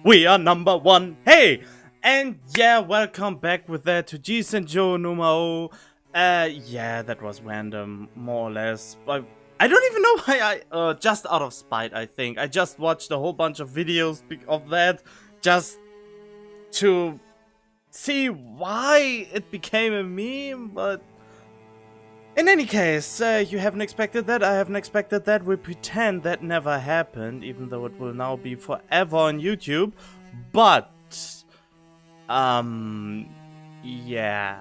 We are number one. Hey! And yeah, welcome back with that to senjou no Maou. Yeah, that was random, more or less. I don't even know why just out of spite, I think. I just watched a whole bunch of videos of that, just to see why it became a meme, but in any case, you haven't expected that, I haven't expected that. We pretend that never happened, even though it will now be forever on YouTube. But, yeah,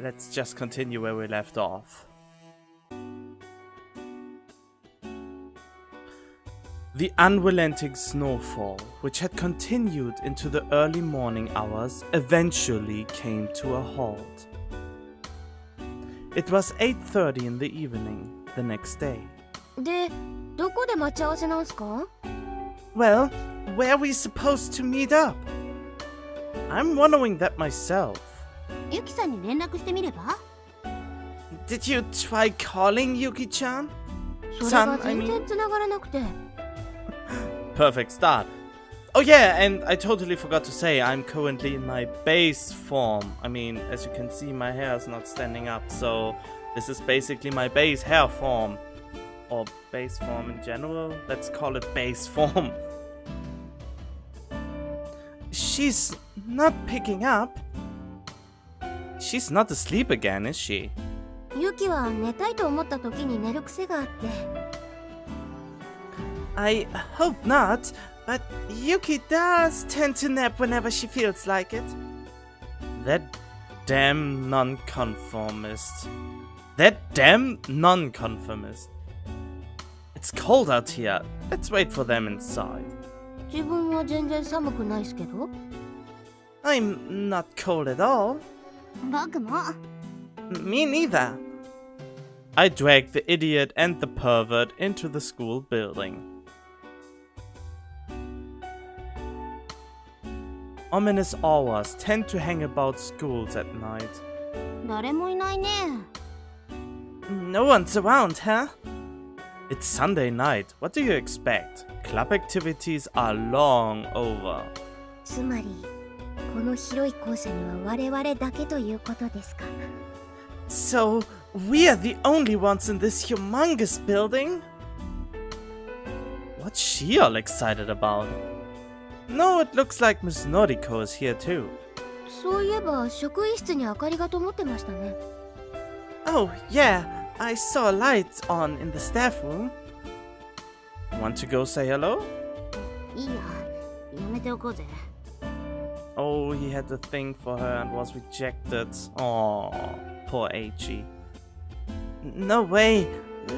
let's just continue where we left off. The unrelenting snowfall, which had continued into the early morning hours, eventually came to a halt. It was 8:30 in the evening the next day. で、どこで待ち合わせなんすか? Well, where are we supposed to meet up? I'm wondering that myself. ユキさんに連絡してみれば? Did you try calling Yuki-chan? それが全然繋がらなくて。Perfect start. Oh yeah, and I totally forgot to say, I'm currently in my base form. I mean, as you can see, my hair is not standing up, so this is basically my base hair form. Or base form in general. Let's call it base form. She's not picking up. She's not asleep again, is she? ユキは寝たいと思った時に寝る癖があって。I hope not, but Yuki does tend to nap whenever she feels like it. That damn nonconformist. It's cold out here. Let's wait for them inside. 自分は全然寒くないっすけど。I'm not cold at all. 僕も。Me neither. I dragged the idiot and the pervert into the school building. Ominous auras tend to hang about schools at night. 誰もいないね。No one's around, huh? It's Sunday night. What do you expect? Club activities are long over. つまり、この広い校舎には我々だけということですか。So, we are the only ones in this humongous building? What's she all excited about? No, it looks like Miss Noriko is here too. そういえば職員室に明かりが灯ってましたね。Oh, yeah, I saw a light on in the staff room. Want to go say hello? いいや、やめておこうぜ。Oh, he had a thing for her and was rejected. Oh, poor Eiichi. No way.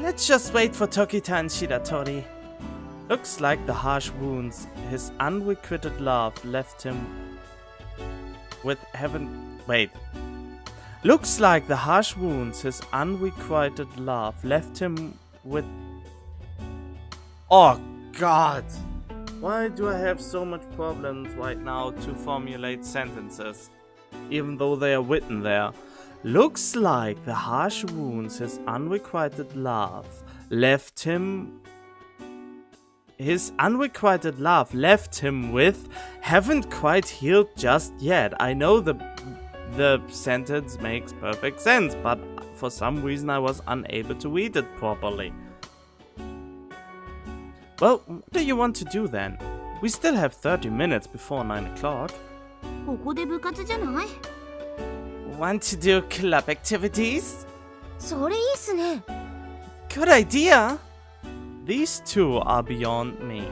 Let's just wait for Tokita and Shiratori. Looks like the harsh wounds his unrequited love left him with Looks like the harsh wounds his unrequited love left him with. Oh God! Why do I have so much problems right now to formulate sentences, even though they are written there? Looks like the harsh wounds his unrequited love left him. His unrequited love left him with haven't quite healed just yet. I know the sentence makes perfect sense, but for some reason I was unable to read it properly. Well, what do you want to do then? We still have 30 minutes before 9 o'clock. ここで部活じゃない? Want to do club activities? それいいっすね。Good idea! These two are beyond me.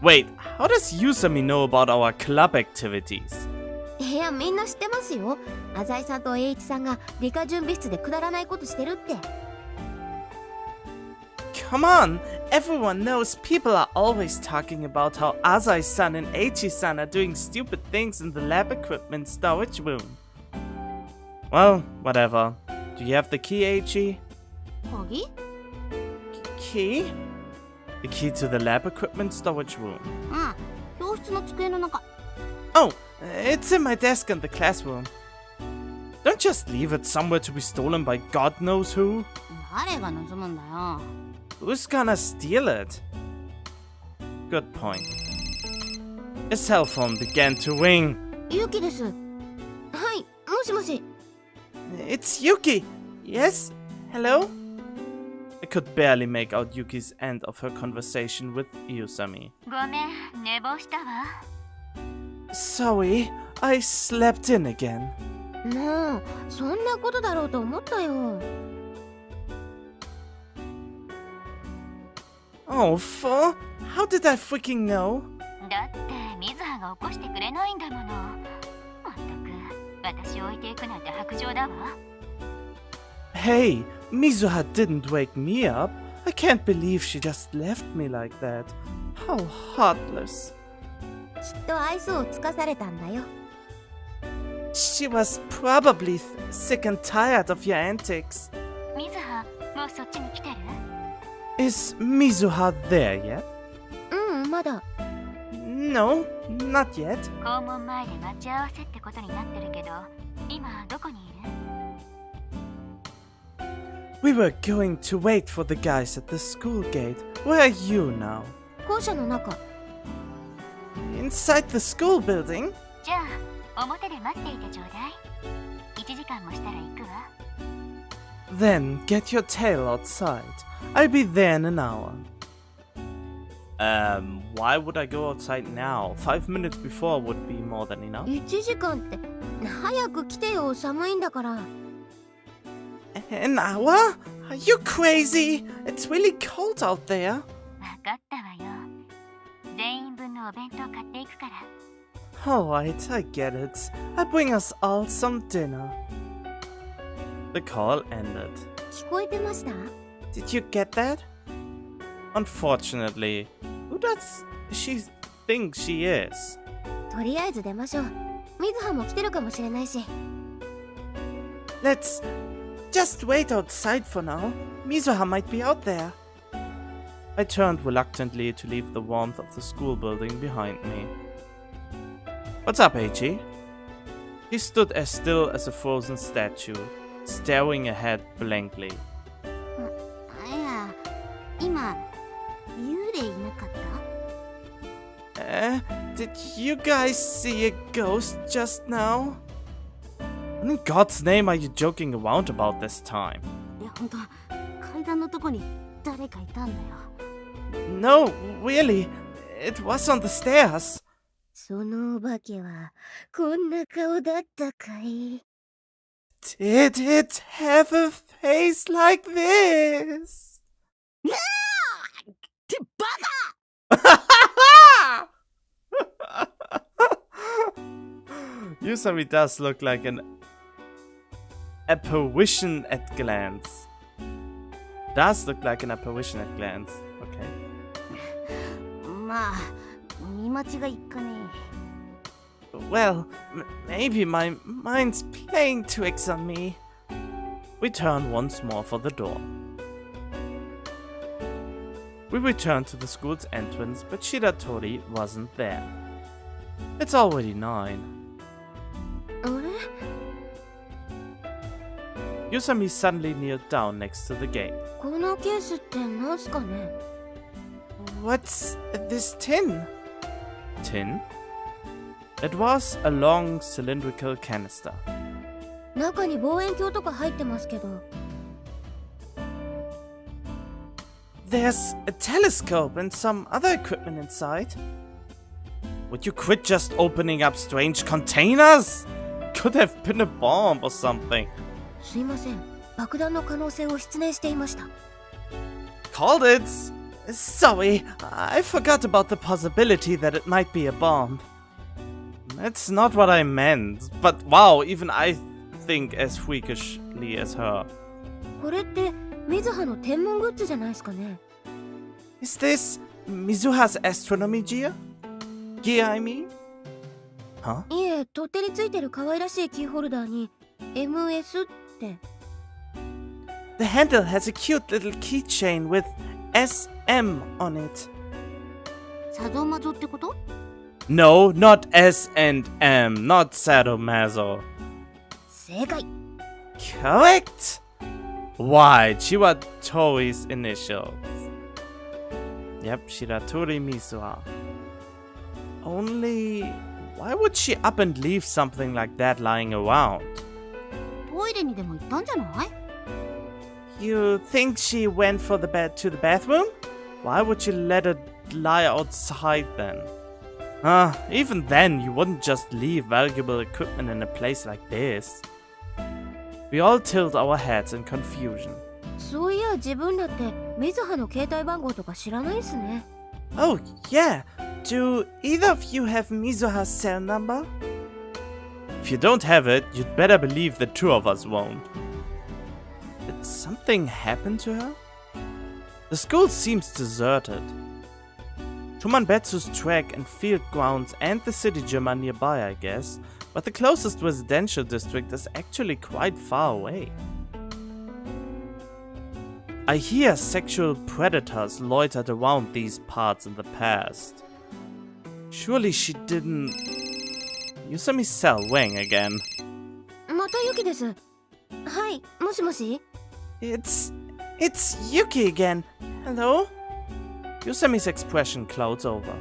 Wait, how does Yusami know about our club activities? いや、みんな知ってますよ。浅井さんと栄一さんが理科準備室でくだらないことしてるって。Come on! Everyone knows people are always talking about how Azai-san and Eiichi-san are doing stupid things in the lab equipment storage room. Well, whatever. Do you have the key, Eiichi? 鍵? Key? The key to the lab equipment storage room. うん、教室の机の中。Oh, it's in my desk in the classroom. Don't just leave it somewhere to be stolen by God knows who. 誰が盗むんだよ。Who's gonna steal it? Good point. A cell phone began to ring. ユキです。はい、もしもし。It's Yuki. Yes? Hello? I could barely make out Yuki's end of her conversation with Yusami. ごめん、寝坊したわ。Sorry, I slept in again. もう、そんなことだろうと思ったよ。Oh, for? How did I freaking know? だって水葉が起こしてくれないんだもの。まったく、私を置いていくなんて白状だわ。Hey, Mizuha didn't wake me up. I can't believe she just left me like that. How heartless. きっと愛想をつかされたんだよ。She was probably sick and tired of your antics. 水葉、もうそっちに来てる？ Is Mizuha there yet? うん、まだ。No, not yet. 校門前で待ち合わせってことになってるけど、今どこにいる？ We were going to wait for the guys at the school gate. Where are you now? 校舎の中。Inside the school building? じゃあ、表で待っていてちょうだい。1時間もしたら行くわ。Then get your tail outside. I'll be there in an hour. Why would I go outside now? 5 minutes before would be more than enough. 1時間って、早く来てよ、寒いんだから。An hour? Are you crazy? It's really cold out there. わかったわよ。全員分のお弁当買っていくから。Alright, I get it. I'll bring us all some dinner. The call ended. 聞こえてました？ Did you get that? Unfortunately, who does she think she is? とりあえず出ましょう。水葉も来てるかもしれないし。Let's just wait outside for now. Mizuha might be out there. I turned reluctantly to leave the warmth of the school building behind me. What's up, Eiichi? He stood as still as a frozen statue, staring ahead blankly. いや、今、幽霊いなかった？ Did you guys see a ghost just now? What in God's name are you joking around about this time? いや、ほんと、階段のとこに誰かいたんだよ。No, really, it was on the stairs. そのお化けは、こんな顔だったかい？ Did it have a face like this? ってバカYusami does look like an apparition at glance. Does look like an apparition at glance. Okay. まあ、見間違いかね。Well, maybe my mind's playing tricks on me. We turn once more for the door. We returned to the school's entrance, but Shiratori wasn't there. It's already 9. あれ？ Yusami suddenly kneeled down next to the gate. このケースってなんすかね？ What's this tin? Tin? It was a long cylindrical canister. 中に望遠鏡とか入ってますけど。There's a telescope and some other equipment inside. Would you quit just opening up strange containers? Could have been a bomb or something. すいません。爆弾の可能性を失念していました。Called it! Sorry, I forgot about the possibility that it might be a bomb. That's not what I meant, but wow, even I think as freakishly as her. これって水葉の天文グッズじゃないですかね。Is this Mizuha's astronomy gear? Gear, I mean? Huh? いえ、取っ手についてる可愛らしいキーホルダーに MS って。The handle has a cute little keychain with SM on it. サドマゾってこと？ No, not S and M, not sadomaso. 正解。 Correct! Why? Shiratori's initials. Yep, Shiratori Mizuha. Only, why would she up and leave something like that lying around? トイレにでも行ったんじゃない？ You think she went for to the bathroom? Why would you let it lie outside then? Even then, you wouldn't just leave valuable equipment in a place like this. We all tilt our heads in confusion. そういや自分らって水葉の携帯番号とか知らないっすね。Oh, yeah. Do either of you have Mizuha's cell number? If you don't have it, you'd better believe the two of us won't. Did something happen to her? The school seems deserted. Shumanbetsu's track and field grounds and the city gym are nearby, I guess, but the closest residential district is actually quite far away. I hear sexual predators loitered around these parts in the past. Surely she didn't... Yusami's cell rang again. またユキです。はい、もしもし？ It's Yuki again. Hello? Yusami's expression clouds over.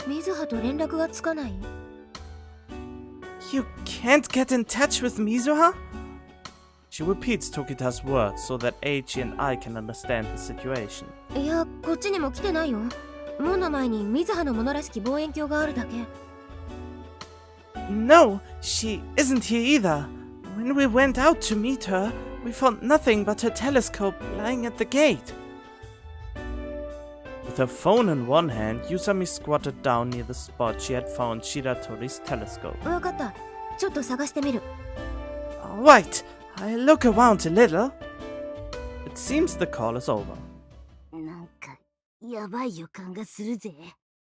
水葉と連絡がつかない？ You can't get in touch with Mizuha? She repeats Tokita's words so that Eiichi and I can understand the situation. いや、こっちにも来てないよ。門の前に水葉のものらしき望遠鏡があるだけ。No, she isn't here either. When we went out to meet her, we found nothing but her telescope lying at the gate. With her phone in one hand, Yusami squatted down near the spot she had found Shiratori's telescope. わかった。ちょっと探してみる。Alright, I look around a little. It seems the call is over. なんか、やばい予感がするぜ。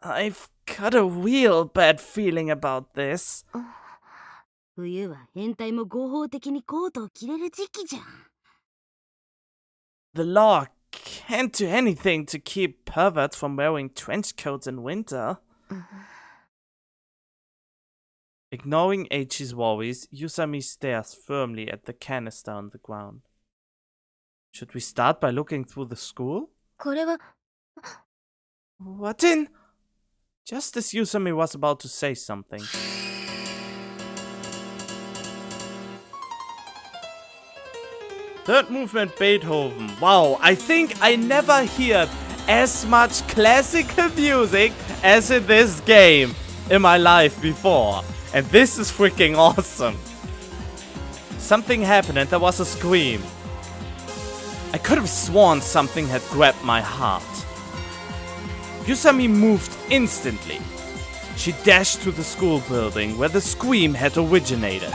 I've got a real bad feeling about this. 冬は変態も合法的にコートを着れる時期じゃん。The law can't do anything to keep perverts from wearing trench coats in winter. Ignoring Eiichi's worries, Yusami stares firmly at the canister on the ground. Should we start by looking through the school? これは、What in? Just as Yusami was about to say something. Third movement Beethoven. Wow, I think I never heard as much classical music as in this game in my life before. And this is freaking awesome. Something happened and there was a scream. I could have sworn something had grabbed my heart. Yusami moved instantly. She dashed to the school building where the scream had originated.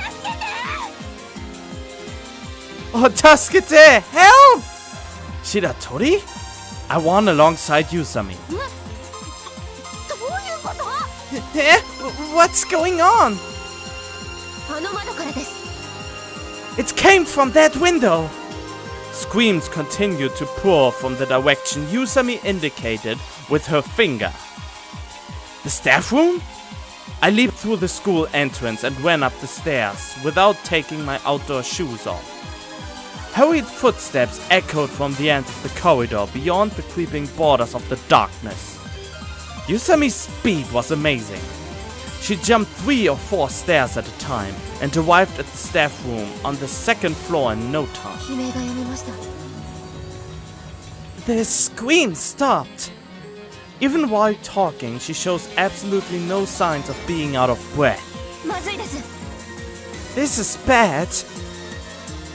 Oh, Tasukete, help! Shiratori? I ran alongside Yusami. どういうこと？ What's going on? あの窓からです。 It came from that window. Screams continued to pour from the direction Yusami indicated with her finger. The staff room? I leaped through the school entrance and ran up the stairs without taking my outdoor shoes off. Hurried footsteps echoed from the end of the corridor beyond the creeping borders of the darkness. Yusami's speed was amazing. She jumped 3 or 4 stairs at a time and arrived at the staff room on the 2nd floor in no time. 悲鳴がやめました。 The scream stopped. Even while talking, she shows absolutely no signs of being out of breath. まずいです。 This is bad.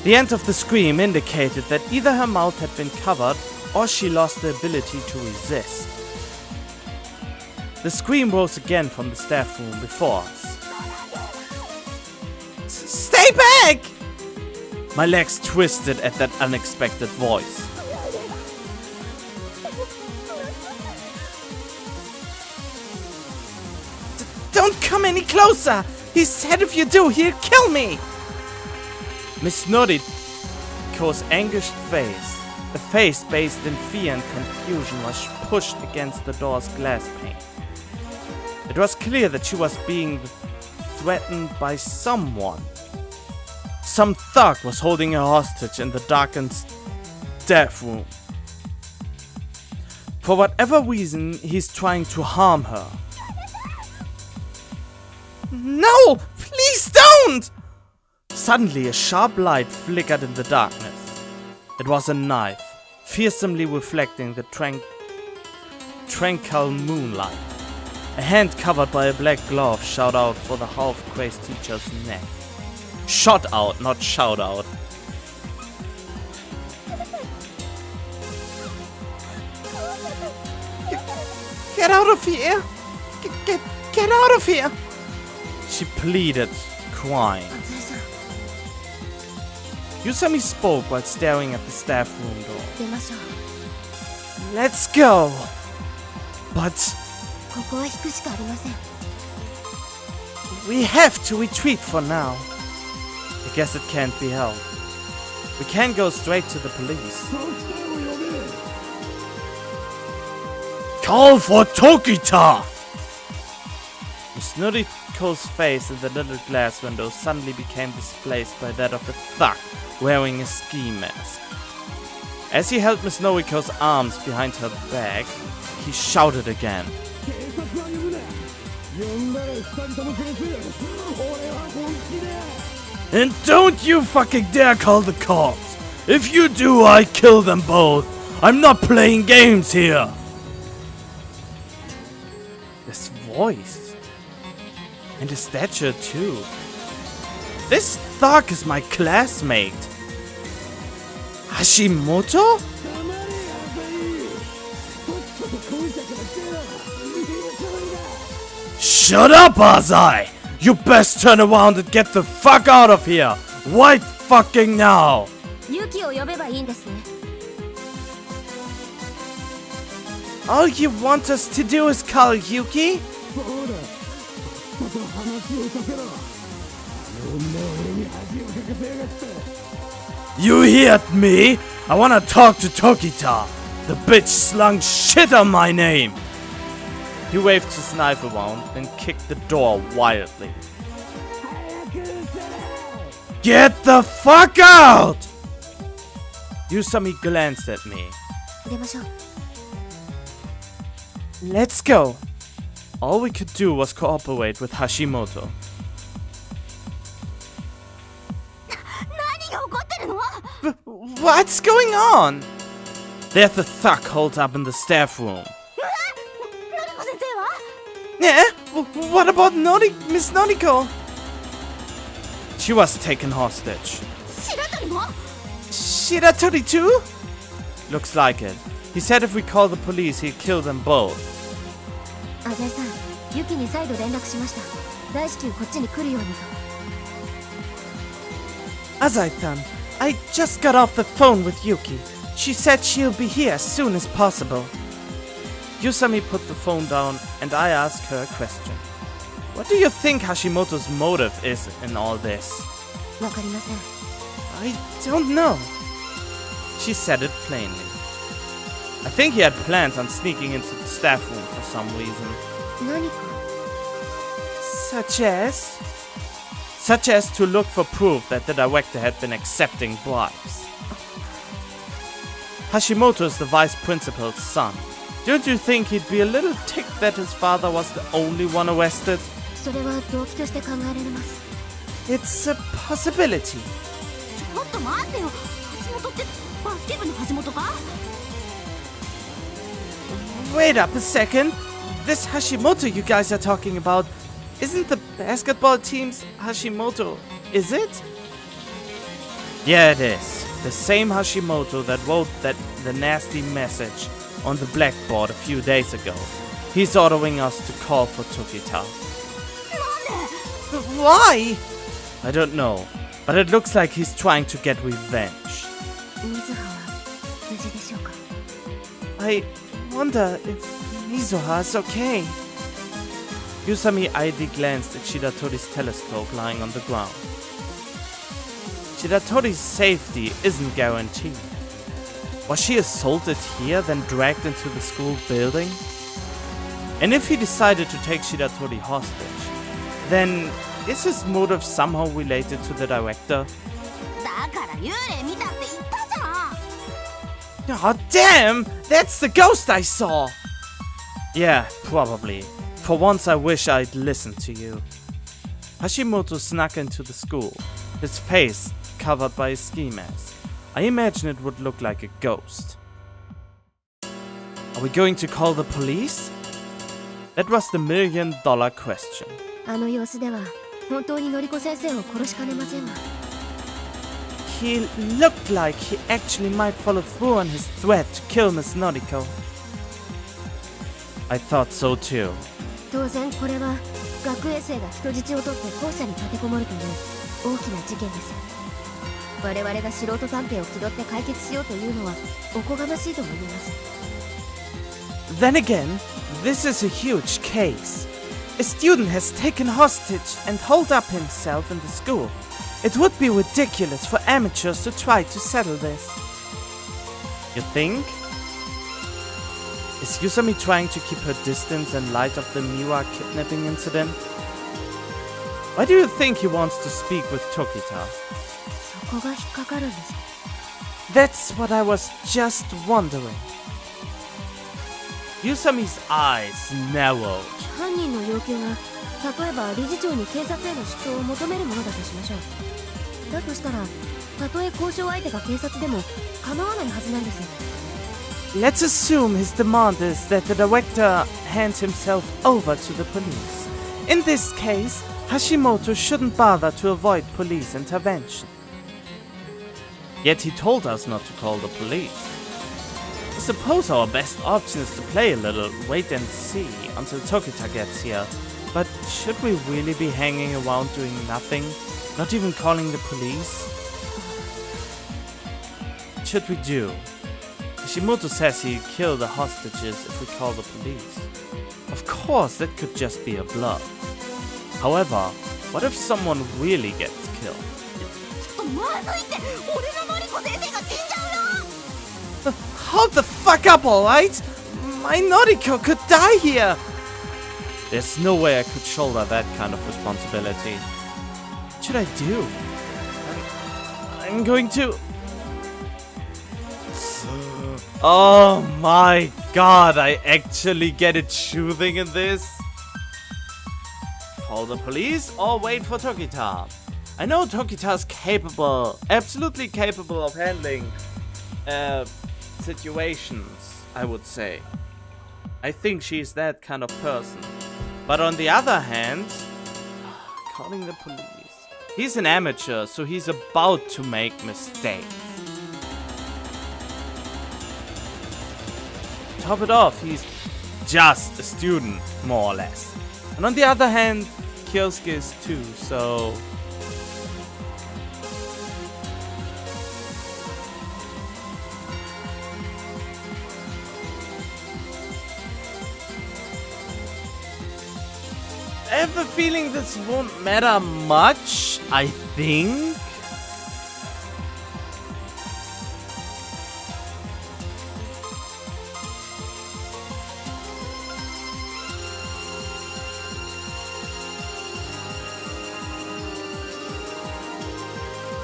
The end of the scream indicated that either her mouth had been covered or she lost the ability to resist. The scream rose again from the staff room before us. Stay back! My legs twisted at that unexpected voice. Don't come any closer! He said if you do, he'll kill me! Miss Noriko's anguished face, a face bathed in fear and confusion, was pushed against the door's glass pane. It was clear that she was being threatened by someone. Some thug was holding her hostage in the darkened staff room. For whatever reason, he's trying to harm her. No! Please don't! Suddenly, a sharp light flickered in the darkness. It was a knife, fearsomely reflecting the tranquil moonlight. A hand covered by a black glove shot out for the half-crazed teacher's neck. Shot out, not shout out. Get out of here! Get out of here! She pleaded, crying. 浅井さん Yusami spoke while staring at the staff room door. 出ましょう Let's go! But ここは引くしかありません we have to retreat for now. I guess it can't be helped. We can't go straight to the police. Call for Tokita! Miss Noriko's face in the little glass window suddenly became displaced by that of a thug wearing a ski mask. As he held Miss Noriko's arms behind her back, he shouted again. And don't you fucking dare call the cops! If you do, I kill them both! I'm not playing games here! This voice. And his stature too. This thug is my classmate. Hashimoto? Shut up, Azai! You best turn around and get the fuck out of here! Right fucking now! ユキを呼べばいいんですね All you want us to do is call Yuki? You heard me? I wanna talk to Tokita. The bitch slung shit on my name. He waved his knife around and kicked the door wildly. Get the fuck out! Yusami glanced at me. 出ましょう Let's go. All we could do was cooperate with Hashimoto. 何が起こってるの What's going on? There's the thug holed up in the staff room. ノリコ先生は Yeah? What about Miss Noriko? She was taken hostage. 白鳥も Shiratori too? Looks like it. He said if we call the police, he'd kill them both. 浅井さんユキに再度連絡しました大至急こっちに来るようにと Azai-san, I just got off the phone with Yuki. She said she'll be here as soon as possible. Yusami put the phone down and I asked her a question. What do you think Hashimoto's motive is in all this? わかりません I don't know. She said it plainly. I think he had planned on sneaking into the staff room for some reason. 何か Such as to look for proof that the director had been accepting bribes. Hashimoto is the vice principal's son. Don't you think he'd be a little ticked that his father was the only one arrested? それは動機として考えられます It's a possibility. ちょっと待ってよ橋本ってバスケ部の橋本か Wait up a second. This Hashimoto you guys are talking about isn't the basketball team's Hashimoto, is it? Yeah, it is. The same Hashimoto that wrote the nasty message on the blackboard a few days ago. He's ordering us to call for Tokita. Why? I don't know, but it looks like he's trying to get revenge. 水葉は無事でしょうか I wonder if Mizuha's okay. Yusami idly glanced at Shiratori's telescope lying on the ground. Shiratori's safety isn't guaranteed. Was she assaulted here, then dragged into the school building? And if he decided to take Shiratori hostage, then is his motive somehow related to the director? だから幽霊見たって言ったじゃん Oh damn! That's the ghost I saw! Yeah, probably. For once I wish I'd listened to you. Hashimoto snuck into the school, his face covered by a ski mask. I imagine it would look like a ghost. Are we going to call the police? That was the million-dollar question. あの様子では本当にのりこ先生を殺しかねませんわ。 He looked like he actually might follow through on his threat to kill Miss Noriko. I thought so too. 当然これは学園生が人質を取って校舎に立てこもるという大きな事件です。我々が素人探偵を気取って解決しようというのはおこがましいと思います。 Then again, this is a huge case. A student has taken hostage and holed up himself in the school. It would be ridiculous for amateurs to try to settle this. You think? Is Yusami trying to keep her distance in light of the Miwa kidnapping incident? Why do you think he wants to speak with Tokita? そこが引っかかるんです。 That's what I was just wondering. Yusami's eyes narrowed. 犯人の要求が例えば理事長に警察への出頭を求めるものだとしましょう。だとしたらたとえ交渉相手が警察でも構わないはずなんです。 Let's assume his demand is that the director hand himself over to the police. In this case, Hashimoto shouldn't bother to avoid police intervention. Yet he told us not to call the police. I suppose our best option is to play a little wait and see until Tokita gets here. But should we really be hanging around doing nothing? Not even calling the police? What should we do? Hashimoto says he'll kill the hostages if we call the police. Of course, that could just be a bluff. However, what if someone really gets killed? Hold the fuck up, alright? My Noriko could die here! There's no way I could shoulder that kind of responsibility. What should I do? I'm going to... Oh my god, I actually get it soothing in this? Call the police or wait for Tokita? I know Tokita's capable, absolutely capable of handling situations, I would say. I think she's that kind of person. But on the other hand, calling the police. He's an amateur, so he's about to make mistakes. To top it off, he's just a student, more or less. And on the other hand, Kyosuke is too, so... I have a feeling this won't matter much, I think.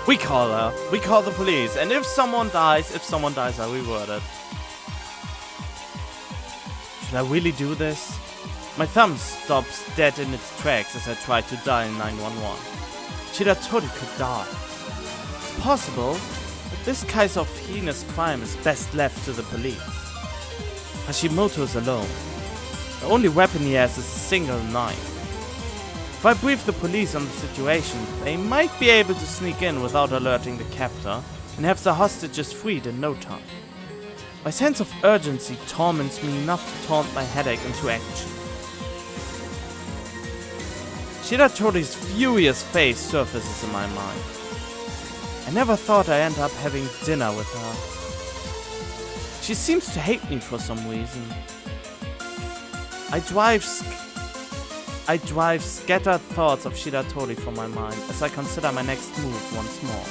We call her. We call the police. And if someone dies, I reword it. Should I really do this? My thumb stops dead in its tracks as I try to dial 911. Shiratori could die. It's possible, but this case of heinous crime is best left to the police. Hashimoto is alone. The only weapon he has is a single knife. If I brief the police on the situation, they might be able to sneak in without alerting the captor and have the hostages freed in no time. My sense of urgency torments me enough to taunt my headache into action. Shiratori's furious face surfaces in my mind. I never thought I'd end up having dinner with her. She seems to hate me for some reason. I drive scattered thoughts of Shiratori from my mind as I consider my next move once more.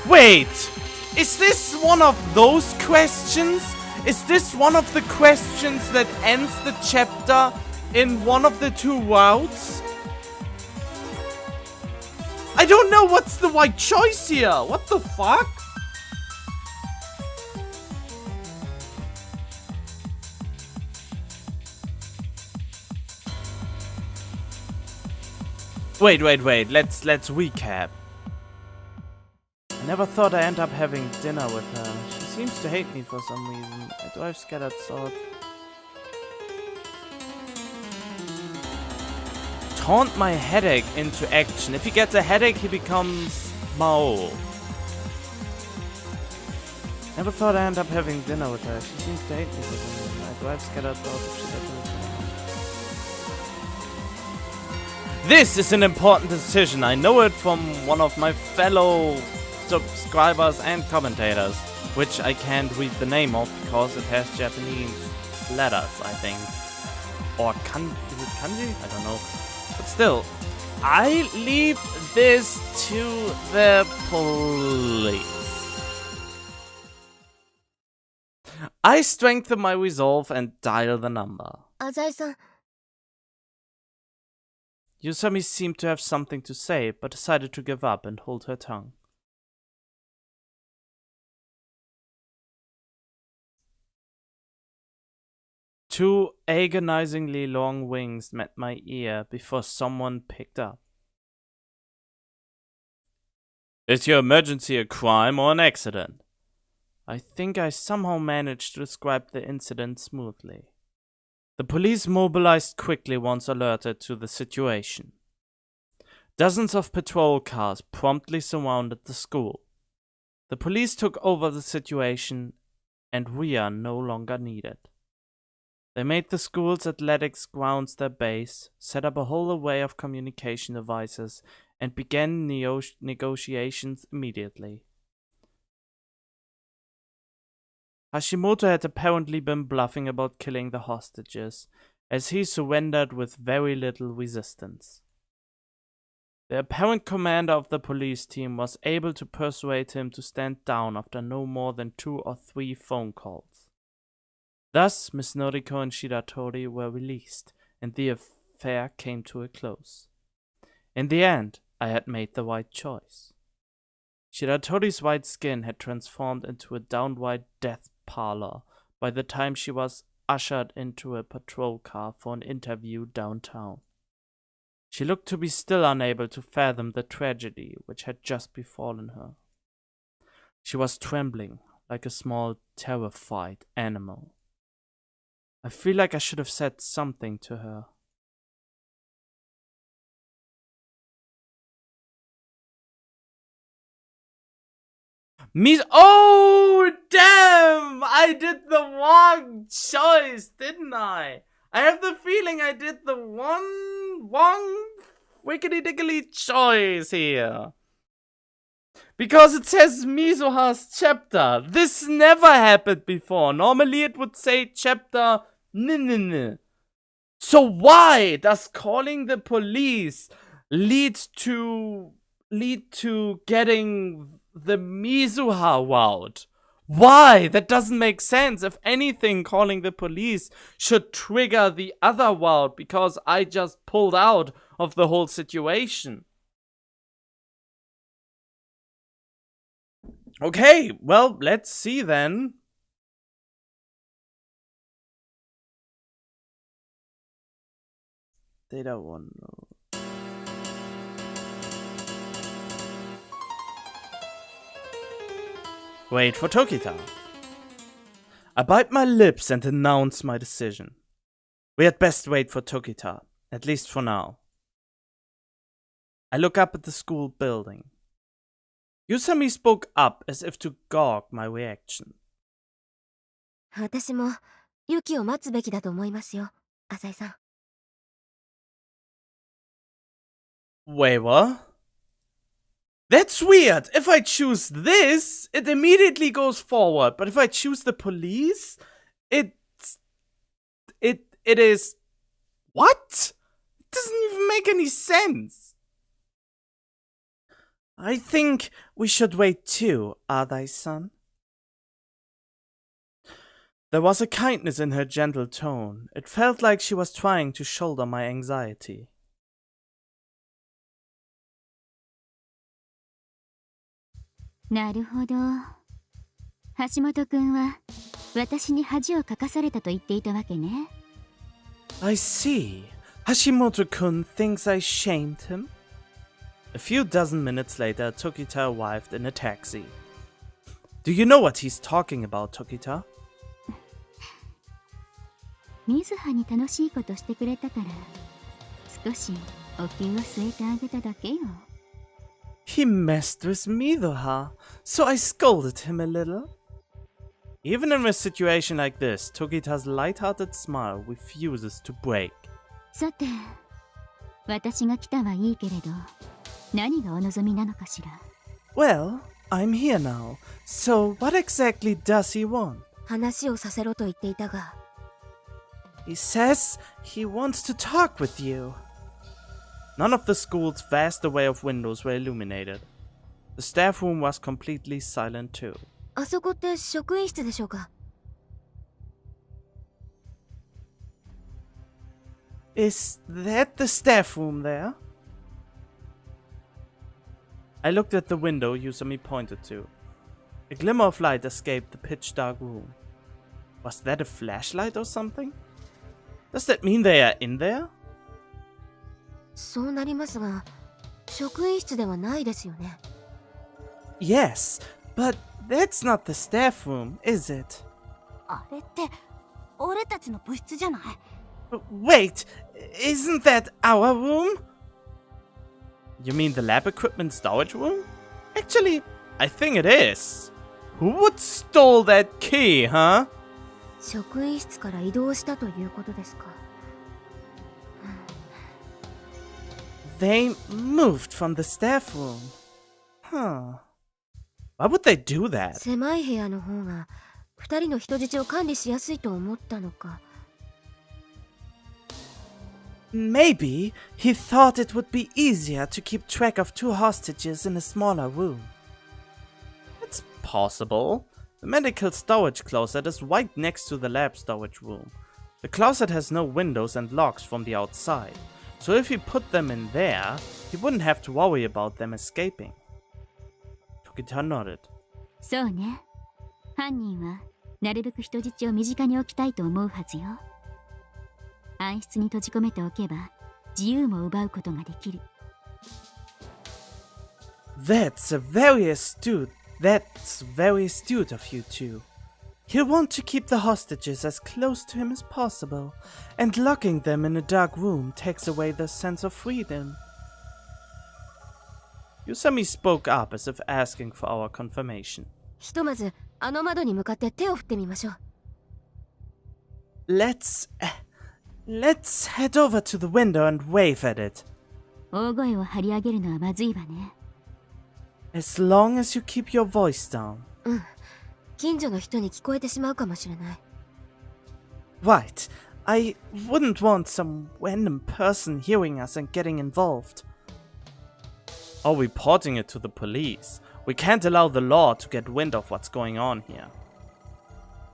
Wait! Is this one of those questions? Is this one of the questions that ends the chapter in one of the two routes? I don't know what's the right choice here. What the fuck? Wait. Let's recap. I never thought I'd end up having dinner with her. She seems to hate me for some reason. I drive scattered thought. Taunt my headache into action. If he gets a headache, he becomes Maou. Never thought I'd end up having dinner with her. She seems to hate me for some reason. I drive scattered thought. This is an important decision. I know it from one of my fellow subscribers and commentators, which I can't read the name of because it has Japanese letters, I think. Or is it kanji? I don't know. But still, I leave this to the police. I strengthen my resolve and dial the number. Azai-san, Yusami seemed to have something to say, but decided to give up and hold her tongue. Two agonizingly long wings met my ear before someone picked up. Is your emergency a crime or an accident? I think I somehow managed to describe the incident smoothly. The police mobilized quickly once alerted to the situation. Dozens of patrol cars promptly surrounded the school. The police took over the situation, and we are no longer needed. They made the school's athletics grounds their base, set up a whole array of communication devices, and began negotiations immediately. Hashimoto had apparently been bluffing about killing the hostages, as he surrendered with very little resistance. The apparent commander of the police team was able to persuade him to stand down after no more than 2 or 3 phone calls. Thus, Miss Noriko and Shiratori were released, and the affair came to a close. In the end, I had made the right choice. Shiratori's white skin had transformed into a downright death pallor by the time she was ushered into a patrol car for an interview downtown. She looked to be still unable to fathom the tragedy which had just befallen her. She was trembling like a small, terrified animal. I feel like I should have said something to her. Oh, damn! I did the wrong choice, didn't I? I have the feeling I did the wrong wickety-dickety choice here. Because it says Mizuha's chapter. This never happened before. Normally it would say chapter n. So why does calling the police lead to getting the Mizuha route? Why? That doesn't make sense. If anything, calling the police should trigger the other route because I just pulled out of the whole situation. Okay, well, let's see then. They don't want to know. Wait for Tokita. I bite my lips and announce my decision. We had best wait for Tokita, at least for now. I look up at the school building. Yusami spoke up as if to gauge my reaction. 私もユキを待つべきだと思いますよ、浅井さん。Wait, what? That's weird. If I choose this, it immediately goes forward. But if I choose the police, it is... What? It doesn't even make any sense. I think we should wait too, Adai-san. There was a kindness in her gentle tone. It felt like she was trying to shoulder my anxiety. なるほど。橋本くんは私に恥をかかされたと言っていたわけね。I see. Hashimoto-kun thinks I shamed him. A few dozen minutes later, Tokita arrived in a taxi. Do you know what he's talking about, Tokita? 水葉に楽しいことしてくれたから少しお灸を据えてあげただけよ。He messed with Mizuha, so I scolded him a little. Even in a situation like this, Tokita's light-hearted smile refuses to break. さて、私が来たはいいけれど、何がお望みなのかしら。Well, I'm here now, so what exactly does he want? 話をさせろと言っていたが、 He says he wants to talk with you. None of the school's vast array of windows were illuminated. The staff room was completely silent too. あそこって職員室でしょうか？ Is that the staff room there? I looked at the window Yusami pointed to. A glimmer of light escaped the pitch-dark room. Was that a flashlight or something? Does that mean they are in there? そうなりますが、職員室ではないですよね。 Yes, but that's not the staff room, is it? あれって俺たちの部室じゃない？ Wait, isn't that our room? You mean the lab equipment storage room? Actually, I think it is. Who would stole that key, huh? 職員室から移動したということですか。 They moved from the staff room. Huh. Why would they do that? 狭い部屋の方が2人の人質を管理しやすいと思ったのか。 Maybe he thought it would be easier to keep track of two hostages in a smaller room. It's possible. The medical storage closet is right next to the lab storage room. The closet has no windows and locks from the outside, so if he put them in there, he wouldn't have to worry about them escaping. Tokita nodded. そうね。犯人はなるべく人質を身近に置きたいと思うはずよ。暗室に閉じ込めておけば自由も奪うことができる。That's very astute of you two. He'll want to keep the hostages as close to him as possible, and locking them in a dark room takes away their sense of freedom. Yusami spoke up as if asking for our confirmation. ひとまずあの窓に向かって手を振ってみましょう。 Let's head over to the window and wave at it. 大声を張り上げるのはまずいわね。As long as you keep your voice down. うん。近所の人に聞こえてしまうかもしれない。 Right. I wouldn't want some random person hearing us and getting involved. Or reporting it to the police. We can't allow the law to get wind of what's going on here.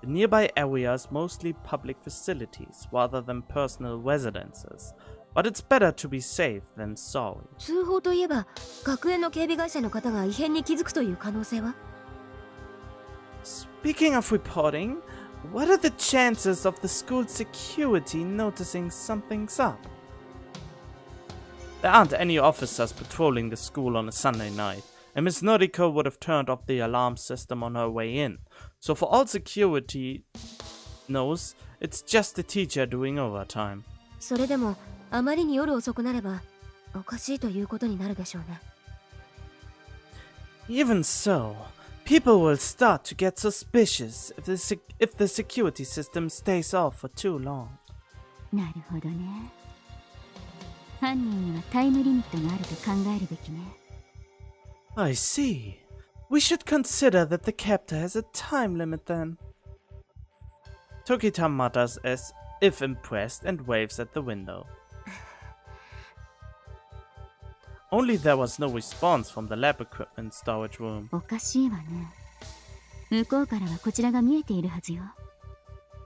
The nearby area is mostly public facilities rather than personal residences, but it's better to be safe than sorry. 通報といえば、学園の警備会社の方が異変に気づくという可能性は？ Speaking of reporting, what are the chances of the school security noticing something's up? There aren't any officers patrolling the school on a Sunday night, and Miss Noriko would have turned off the alarm system on her way in. So for all security knows, it's just the teacher doing overtime. それでも、あまりに夜遅くなれば、おかしいということになるでしょうね。 Even so, people will start to get suspicious if the security system stays off for too long. なるほどね。犯人にはタイムリミットがあると考えるべきね。I see. We should consider that the captor has a time limit then. Tokita mutters as if impressed and waves at the window. Only there was no response from the lab equipment storage room. おかしいわね。向こうからはこちらが見えているはずよ。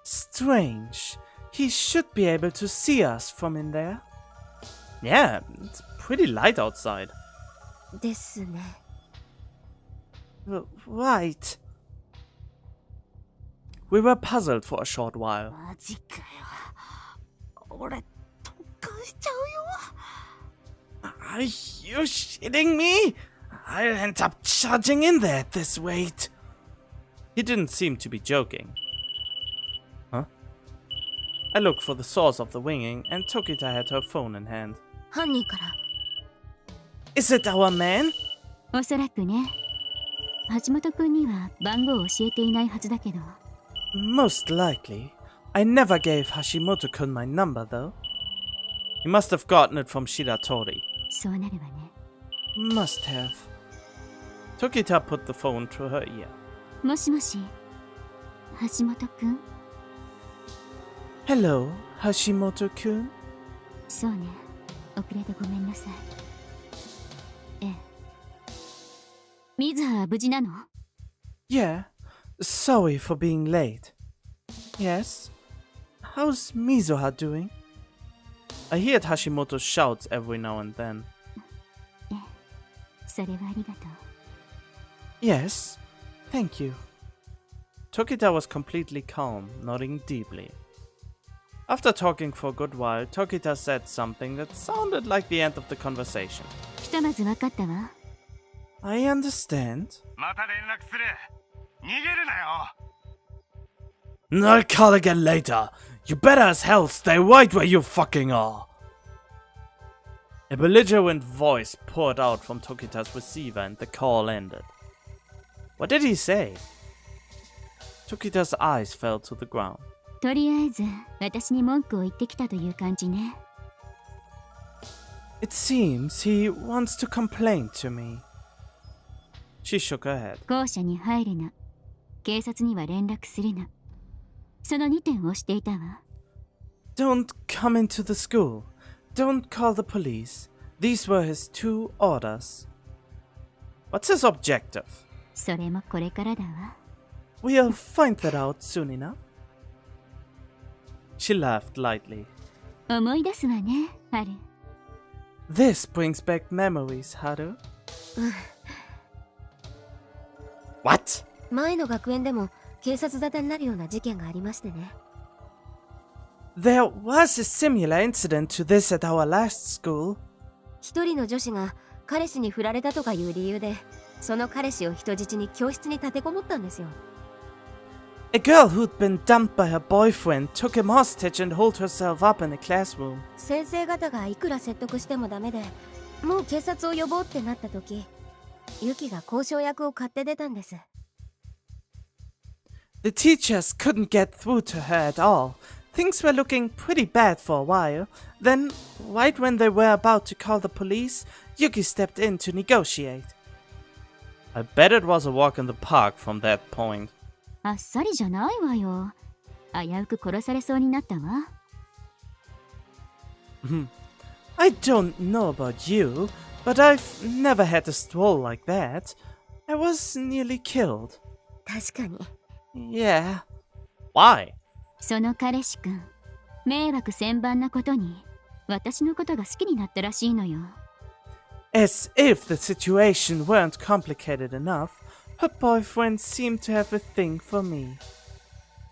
Strange. He should be able to see us from in there. Yeah, it's pretty light outside. ですね。Right. We were puzzled for a short while. マジかよ。俺、特訓しちゃうよ。 Are you shitting me? I'll end up charging in there at this rate. He didn't seem to be joking. Huh? I looked for the source of the ringing, and Tokita had her phone in hand. 犯人から。 Is it our man? おそらくね。橋本くんには番号を教えていないはずだけど。 Most likely. I never gave Hashimoto-kun my number, though. He must have gotten it from Shiratori. そうなるわね。 Must have. Tokita put the phone to her ear. もしもし、橋本くん？ Hello, Hashimoto-kun? そうね。遅れてごめんなさい。ええ。水葉は無事なの？ Yeah. Sorry for being late. Yes? How's Mizuha doing? I heard Hashimoto's shouts every now and then. ええ。それはありがとう。 Yes, thank you. Tokita was completely calm, nodding deeply. After talking for a good while, Tokita said something that sounded like the end of the conversation. ひとまず分かったわ。 I understand. また連絡する。逃げるなよ。 I'll call again later. You better as hell stay right where you fucking are. A belligerent voice poured out from Tokita's receiver and the call ended. What did he say? Tokita's eyes fell to the ground. とりあえず私に文句を言ってきたという感じね。 It seems he wants to complain to me. She shook her head. 校舎に入るな。警察には連絡するな。その2点をしていたわ。 Don't come into the school. Don't call the police. These were his 2 orders. What's his objective? それもこれからだわ。 We'll find that out soon enough. She laughed lightly. 思い出すわね、ハル。 This brings back memories, Haru. What? 前の学園でも警察沙汰になるような事件がありましてね。 There was a similar incident to this at our last school. 一人の女子が彼氏に振られたとかいう理由で、その彼氏を人質に教室に立てこもったんですよ。 A girl who'd been dumped by her boyfriend took him hostage and holed herself up in a classroom. 先生方がいくら説得してもダメで、もう警察を呼ぼうってなった時、ユキが交渉役を買って出たんです。 The teachers couldn't get through to her at all. Things were looking pretty bad for a while. Then, right when they were about to call the police, Yuki stepped in to negotiate. I bet it was a walk in the park from that point. あっさりじゃないわよ。危うく殺されそうになったわ。I don't know about you, but I've never had a stroll like that. I was nearly killed. 確かに。 Yeah. Why? その彼氏くん、迷惑千万なことに、私のことが好きになったらしいのよ。As if the situation weren't complicated enough, her boyfriend seemed to have a thing for me.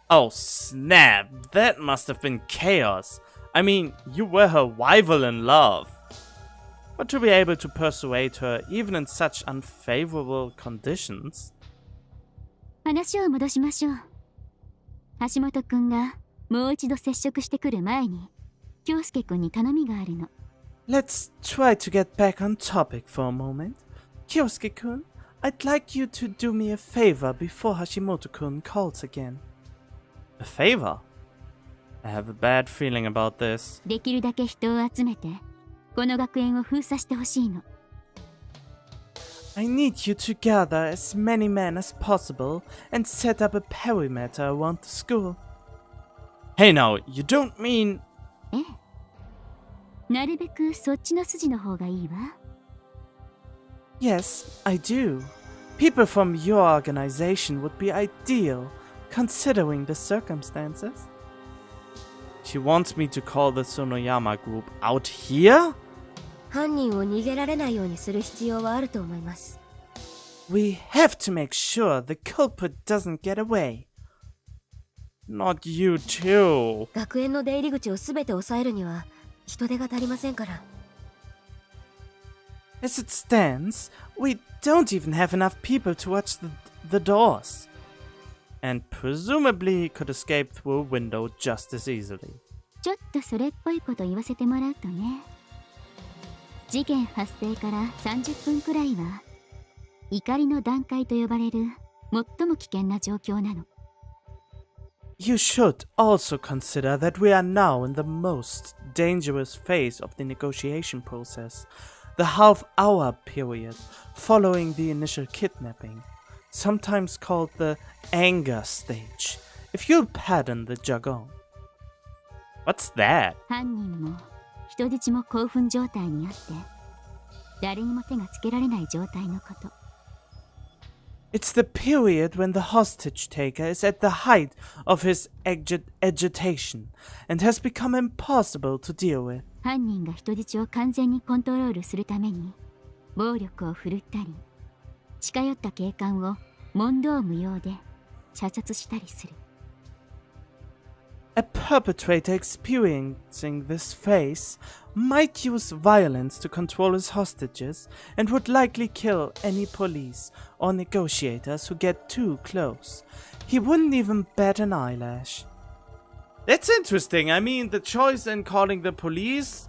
Oh snap, that must have been chaos. I mean, you were her rival in love. But to be able to persuade her even in such unfavorable conditions? 話を戻しましょう。橋本くんがもう一度接触してくる前に、京介くんに頼みがあるの。Let's try to get back on topic for a moment. Kyosuke-kun, I'd like you to do me a favor before Hashimoto-kun calls again. A favor? I have a bad feeling about this. できるだけ人を集めて、この学園を封鎖してほしいの。I need you to gather as many men as possible and set up a perimeter around the school. Hey now, you don't mean... ええ。なるべくそっちの筋の方がいいわ。Yes, I do. People from your organization would be ideal, considering the circumstances. She wants me to call the Sonoyama group out here? 犯人を逃げられないようにする必要はあると思います。We have to make sure the culprit doesn't get away. Not you too. 学園の出入り口を全て抑えるには人手が足りませんから。 As it stands, we don't even have enough people to watch the doors. And presumably he could escape through a window just as easily. ちょっとそれっぽいこと言わせてもらうとね、事件発生から30分くらいは怒りの段階と呼ばれる最も危険な状況なの。You should also consider that we are now in the most dangerous phase of the negotiation process, the half-hour period following the initial kidnapping, sometimes called the anger stage, if you'll pardon the jargon. What's that? 犯人も人質も興奮状態にあって、誰にも手がつけられない状態のこと。It's the period when the hostage taker is at the height of his agitation and has become impossible to deal with. 犯人が人質を完全にコントロールするために暴力を振るったり、近寄った警官を問答無用で射殺したりする。A perpetrator experiencing this phase might use violence to control his hostages and would likely kill any police or negotiators who get too close. He wouldn't even bat an eyelash. That's interesting. I mean, the choice in calling the police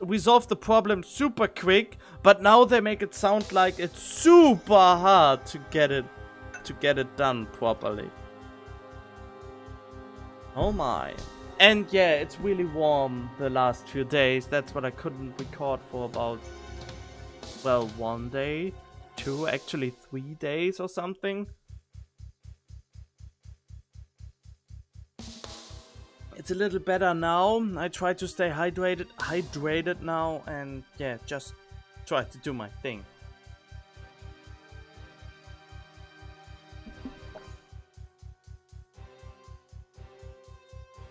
resolved the problem super quick, but now they make it sound like it's super hard to get it done properly. Oh my. And yeah, it's really warm the last few days. That's what I couldn't record for about, well, 1 day, 2, actually 3 days or something. It's a little better now. I try to stay hydrated now, and yeah, just try to do my thing.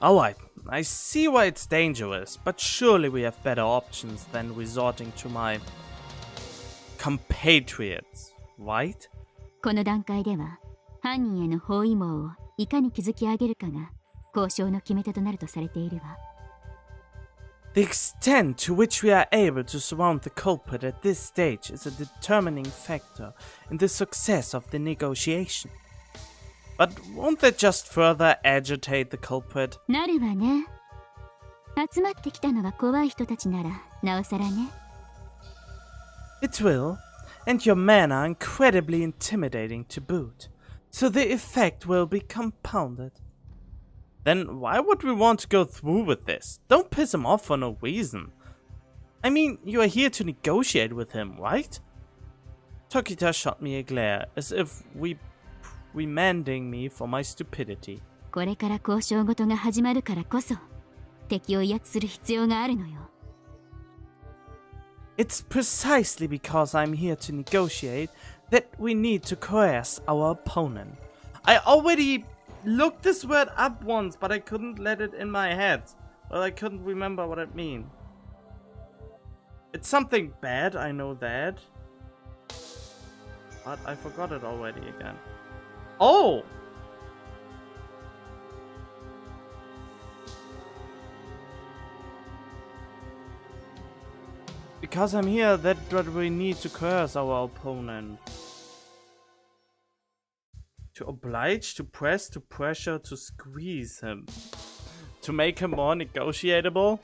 Alright, I see why it's dangerous, but surely we have better options than resorting to my compatriots, right? この段階では犯人への包囲網をいかに築き上げるかが交渉の決め手となるとされているわ。The extent to which we are able to surround the culprit at this stage is a determining factor in the success of the negotiation. But won't that just further agitate the culprit? なるわね。集まってきたのが怖い人たちならなおさらね。It will, and your men are incredibly intimidating to boot, so the effect will be compounded. Then why would we want to go through with this? Don't piss him off for no reason. I mean, you are here to negotiate with him, right? Tokita shot me a glare, as if reprimanding me for my stupidity. これから交渉ごとが始まるからこそ敵を威圧する必要があるのよ。It's precisely because I'm here to negotiate that we need to coerce our opponent. I already looked this word up once, but I couldn't let it in my head. Well, I couldn't remember what it means. It's something bad, I know that. But I forgot it already again. Oh! Because I'm here, that we need to coerce our opponent. To oblige, to press, to pressure, to squeeze him. To make him more negotiable?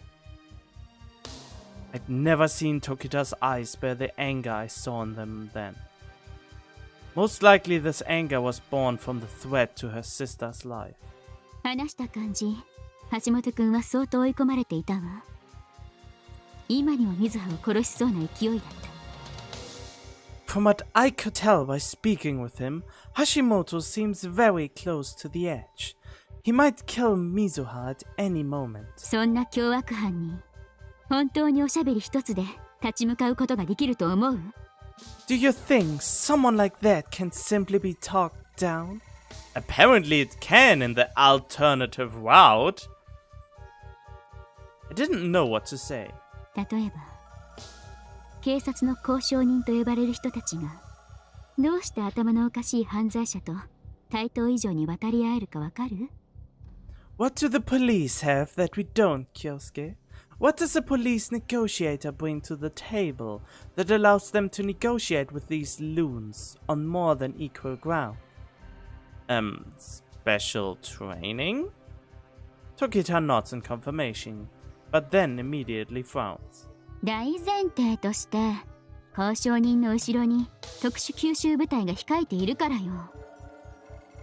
I'd never seen Tokita's eyes bear the anger I saw in them then. Most likely this anger was born from the threat to her sister's life. 話した感じ、橋本くんは相当追い込まれていたわ。今にも水葉を殺しそうな勢いだった。From what I could tell by speaking with him, Hashimoto seems very close to the edge. He might kill Mizuha at any moment. そんな凶悪犯に本当におしゃべり一つで立ち向かうことができると思う？ Do you think someone like that can simply be talked down? Apparently it can in the alternative route. I didn't know what to say. 例えば警察の交渉人と呼ばれる人たちがどうして頭のおかしい犯罪者と対等以上に渡り合えるかわかる？ What do the police have that we don't, Kyosuke? What does a police negotiator bring to the table that allows them to negotiate with these loons on more than equal ground? Special training? Tokita nods in confirmation, but then immediately frowns. 大前提として交渉人の後ろに特殊吸収部隊が控えているからよ。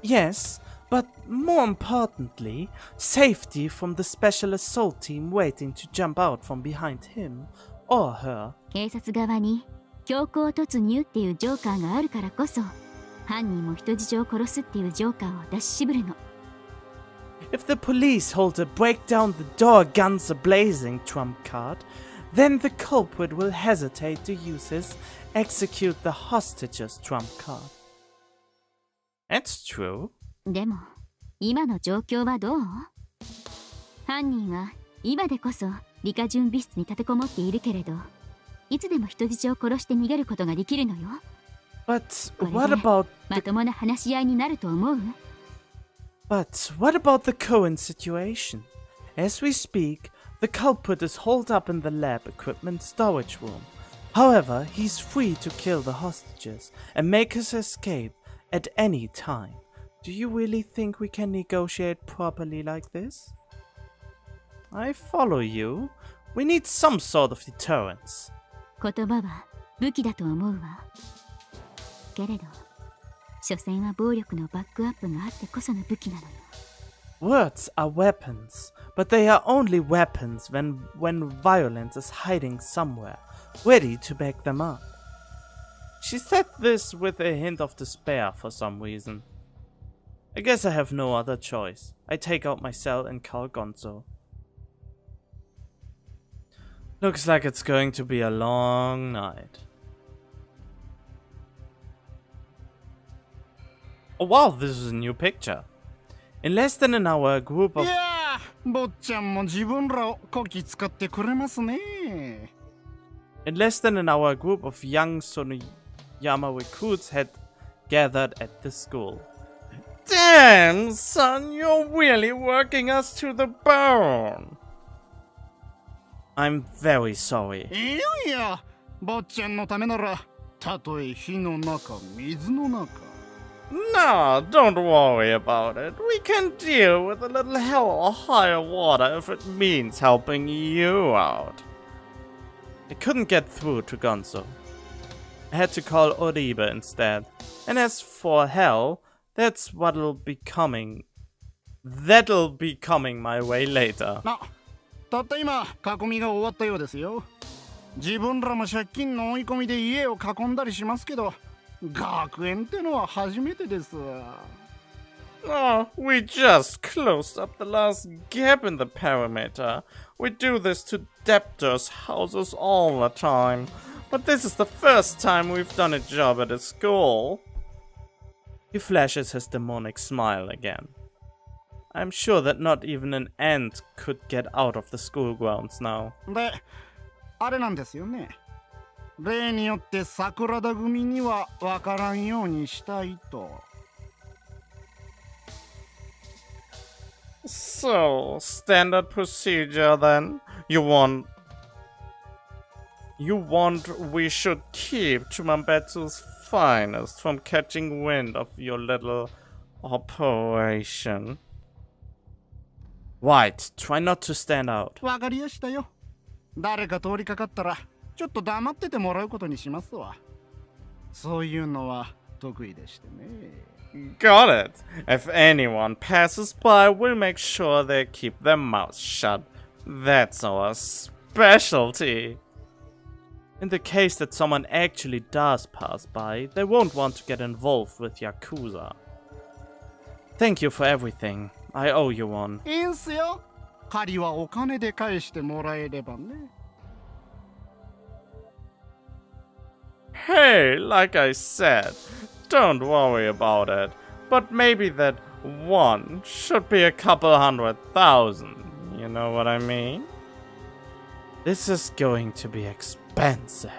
Yes, but more importantly, safety from the special assault team waiting to jump out from behind him or her. 警察側に強行突入っていうジョーカーがあるからこそ犯人も人質を殺すっていうジョーカーを出し渋るの。 If the police hold a break down the door guns a-blazing trump card, then the culprit will hesitate to use his execute the hostages trump card. That's true. でも今の状況はどう？犯人は今でこそ理科準備室に立てこもっているけれど、いつでも人質を殺して逃げることができるのよ。 But これ what で about まともな話し合いになると思う？ But what about the Cohen situation? As we speak, the culprit is holed up in the lab equipment storage room. However, he's free to kill the hostages and make his escape at any time. Do you really think we can negotiate properly like this? I follow you. We need some sort of deterrence. 言葉は武器だと思うわ。けれど、所詮は暴力のバックアップがあってこその武器なのよ。 Words are weapons, but they are only weapons when violence is hiding somewhere, ready to back them up. She said this with a hint of despair for some reason. I guess I have no other choice. I take out my cell and call Gonzo. Looks like it's going to be a long night. Oh wow, this is a new picture. In less than an hour, a group of... いやー、坊ちゃんも自分らをこき使ってくれますね。In less than an hour, a group of young Sonoyama recruits had gathered at the school. Damn, son, you're really working us to the bone. I'm very sorry. いやいや、坊ちゃんのためなら、たとえ火の中、水の中。No, don't worry about it. We can deal with a little hell or higher water if it means helping you out. I couldn't get through to Gonzo. I had to call Oribe instead. And as for hell, that'll be coming my way later. たった今、囲みが終わったようですよ。自分らも借金の追い込みで家を囲んだりしますけど、学園ってのは初めてです。Oh, we just closed up the last gap in the perimeter. We do this to debtors' houses all the time. But this is the first time we've done a job at a school. He flashes his demonic smile again. I'm sure that not even an ant could get out of the school grounds now. で、あれなんですよね。例によって桜田組には分からんようにしたいと。So, standard procedure then? You want we should keep Chumambetsu's finest from catching wind of your little operation? White, try not to stand out. 分かりやしたよ。誰か通りかかったらちょっと黙っててもらうことにしますわ。そういうのは得意でしてね。Got it. If anyone passes by, we'll make sure they keep their mouths shut. That's our specialty. In the case that someone actually does pass by, they won't want to get involved with Yakuza. Thank you for everything. I owe you one. いいんすよ。借りはお金で返してもらえればね。Hey, like I said, don't worry about it. But maybe that one should be a couple 100,000. You know what I mean? This is going to be expensive.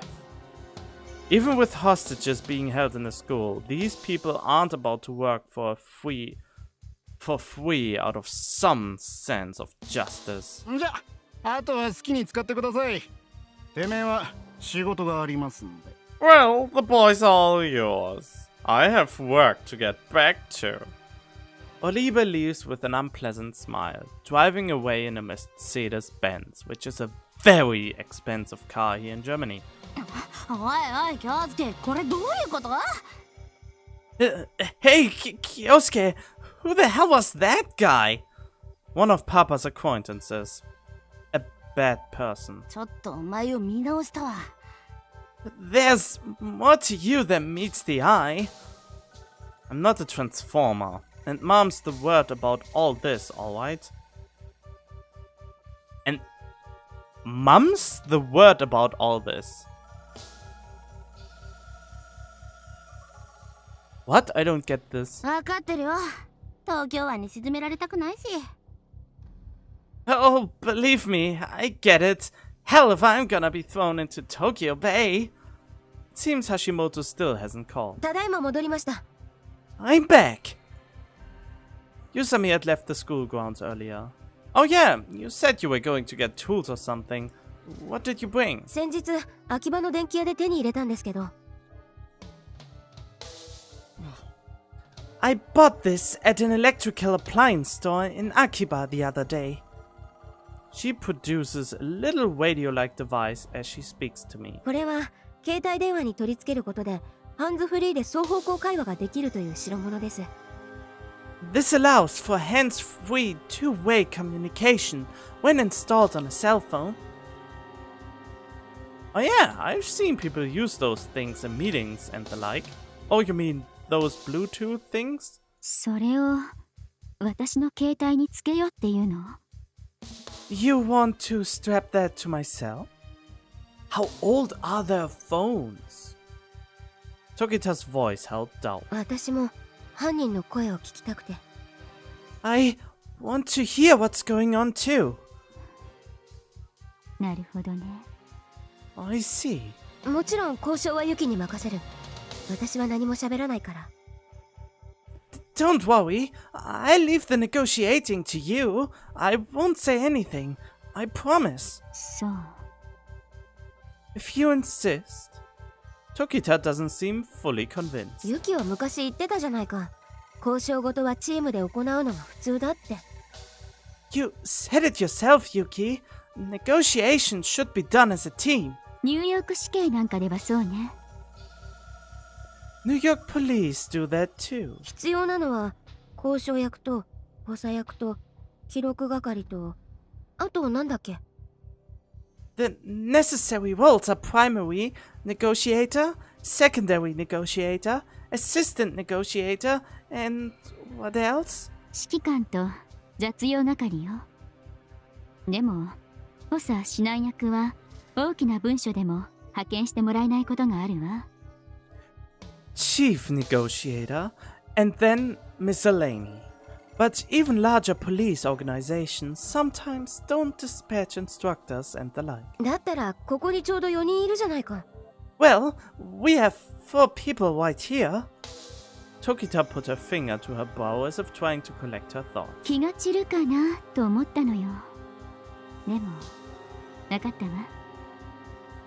Even with hostages being held in the school, these people aren't about to work for free out of some sense of justice. じゃあとは好きに使ってください。てめえは仕事がありますんで。Well, the boys are all yours. I have work to get back to. Oliver leaves with an unpleasant smile, driving away in a Mercedes-Benz, which is a very expensive car here in Germany. おいおい、京介、これどういうこと？ Hey, Kyosuke, who the hell was that guy? One of Papa's acquaintances. A bad person. ちょっとお前を見直したわ。There's more to you than meets the eye. I'm not a transformer, and Mom's the word about all this, alright? And Mom's the word about all this. What? I don't get this. わかってるよ。東京湾に沈められたくないし。Oh, believe me, I get it. Hell if I'm gonna be thrown into Tokyo Bay. It seems Hashimoto still hasn't called. ただいま戻りました。 I'm back! Yusami had left the school grounds earlier. Oh yeah, you said you were going to get tools or something. What did you bring? 先日秋葉の電気屋で手に入れたんですけど。 I bought this at an electrical appliance store in Akiba the other day. She produces a little radio-like device as she speaks to me. これは携帯電話に取り付けることでハンズフリーで双方向会話ができるという代物です。 This allows for hands-free two-way communication when installed on a cell phone. Oh yeah, I've seen people use those things in meetings and the like. Oh, you mean those Bluetooth things? それを私の携帯につけようっていうの？ You want to strap that to myself? How old are their phones? Tokita's voice held doubt. 私も犯人の声を聞きたくて。 I want to hear what's going on too. なるほどね。I see. もちろん交渉はユキに任せる。私は何も喋らないから。 Don't worry, I leave the negotiating to you. I won't say anything. I promise. そう。 If you insist. Tokita doesn't seem fully convinced. ユキは昔言ってたじゃないか。交渉事はチームで行うのが普通だって。 You said it yourself, Yuki. Negotiations should be done as a team. ニューヨーク市警なんかではそうね。New York police do that too. 必要なのは交渉役と補佐役と記録係とあとなんだっけ？ The necessary roles are primary negotiator, secondary negotiator, assistant negotiator, and what else? 指揮官と雑用係よ。でも補佐指南役は大きな文書でも派遣してもらえないことがあるわ。 Chief negotiator, and then miscellany. But even larger police organizations sometimes don't dispatch instructors and the like. だったらここにちょうど4人いるじゃないか。 Well, we have 4 people right here. Tokita put her finger to her brow as if trying to collect her thoughts. 気が散るかなと思ったのよ。でも分かったわ。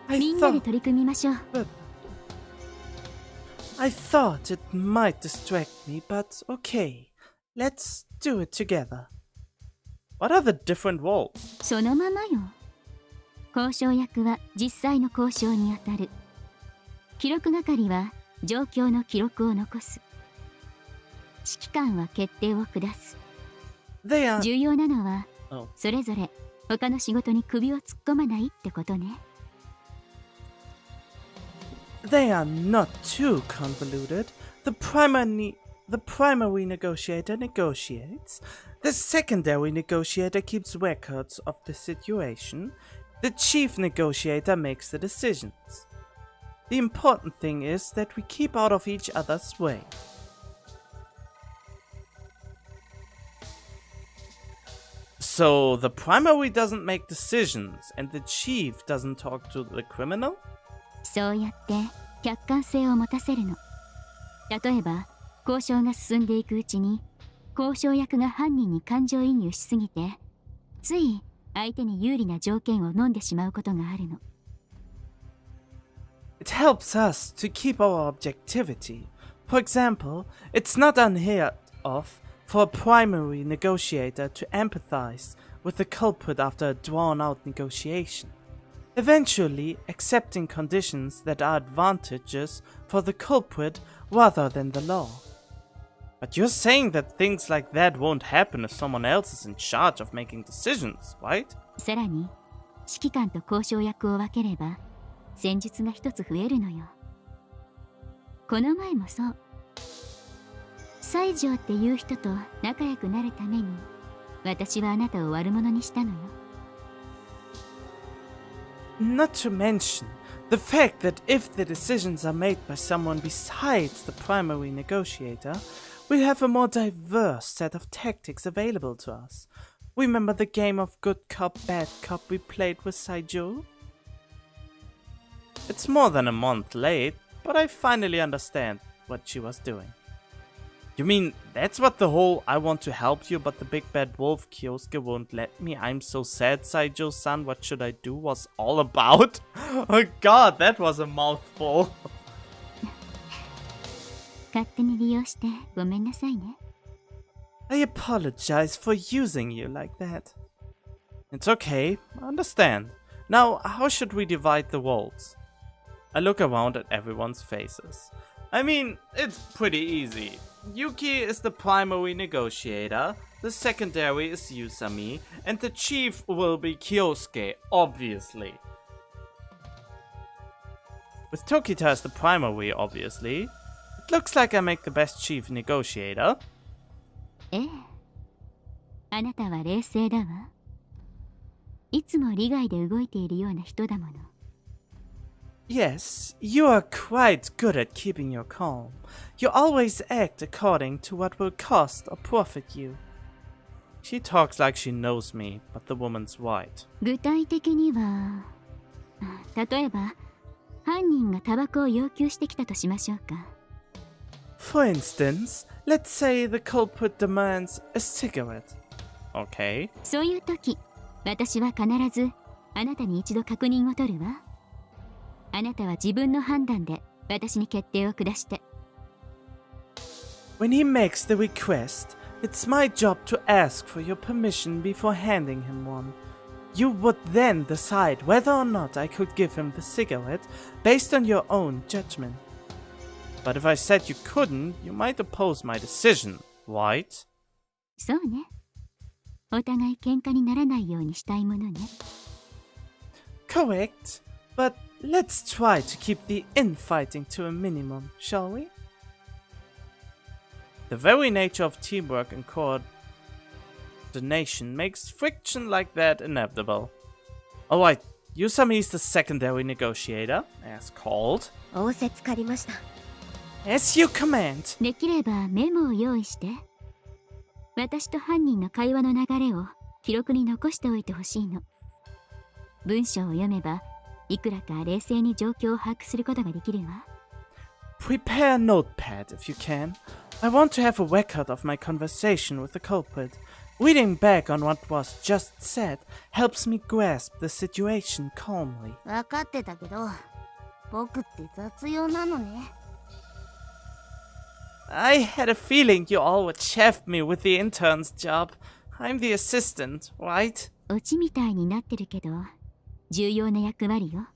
I みんなで thought, 取り組みましょう。 I thought it might distract me, but okay. Let's do it together. What are the different roles? そのままよ。交渉役は実際の交渉にあたる。記録係は状況の記録を残す。指揮官は決定を下す。 They are... 重要なのは Oh. それぞれ他の仕事に首を突っ込まないってことね。 They are not too convoluted. The primary negotiator negotiates. The secondary negotiator keeps records of the situation. The chief negotiator makes the decisions. The important thing is that we keep out of each other's way. So the primary doesn't make decisions and the chief doesn't talk to the criminal? そうやって客観性を持たせるの。例えば交渉が進んでいくうちに交渉役が犯人に感情移入しすぎてつい相手に有利な条件を飲んでしまうことがあるの。 It helps us to keep our objectivity. For example, it's not unheard of for a primary negotiator to empathize with the culprit after a drawn-out negotiation, eventually accepting conditions that are advantageous for the culprit rather than the law. But you're saying that things like that won't happen if someone else is in charge of making decisions, right? さらに指揮官と交渉役を分ければ戦術が一つ増えるのよ。この前もそう。西条っていう人と仲良くなるために私はあなたを悪者にしたのよ。 Not to mention the fact that if the decisions are made by someone besides the primary negotiator, we'll have a more diverse set of tactics available to us. Remember the game of good cop, bad cop we played with Saiju? It's more than a month late, but I finally understand what she was doing. You mean that's what the whole I want to help you but the big bad wolf Kyosuke won't let me, I'm so sad Saijo-san, what should I do was all about? Oh god, that was a mouthful. 勝手に利用してごめんなさいね。 I apologize for using you like that. It's okay, I understand. Now, how should we divide the roles? I look around at everyone's faces. I mean, it's pretty easy. Yuki is the primary negotiator, the secondary is Yusami, and the chief will be Kyosuke, obviously. With Tokita as the primary, obviously, it looks like I make the best chief negotiator. ええ。あなたは冷静だわ。いつも利害で動いているような人だもの。 Yes, you are quite good at keeping your calm. You always act according to what will cost or profit you. She talks like she knows me, but the woman's right. 具体的には、例えば犯人がタバコを要求してきたとしましょうか。 For instance, let's say the culprit demands a cigarette. Okay. そういう時、私は必ずあなたに一度確認を取るわ。あなたは自分の判断で私に決定を下して。 When he makes the request, it's my job to ask for your permission before handing him one. You would then decide whether or not I could give him the cigarette based on your own judgment. But if I said you couldn't, you might oppose my decision, right? そうね。お互い喧嘩にならないようにしたいものね。 Correct, but let's try to keep the infighting to a minimum, shall we? The very nature of teamwork and coordination makes friction like that inevitable. Alright, Yusami is the secondary negotiator, as called. 仰せつかりました。 As you command. できればメモを用意して。私と犯人の会話の流れを記録に残しておいてほしいの。文章を読めばいくらか冷静に状況を把握することができるわ。 Prepare a notepad if you can. I want to have a record of my conversation with the culprit. Reading back on what was just said helps me grasp the situation calmly. 分かってたけど、僕って雑用なのね。I had a feeling you all would shaft me with the intern's job. I'm the assistant, right? オチみたいになってるけど、重要な役割よ。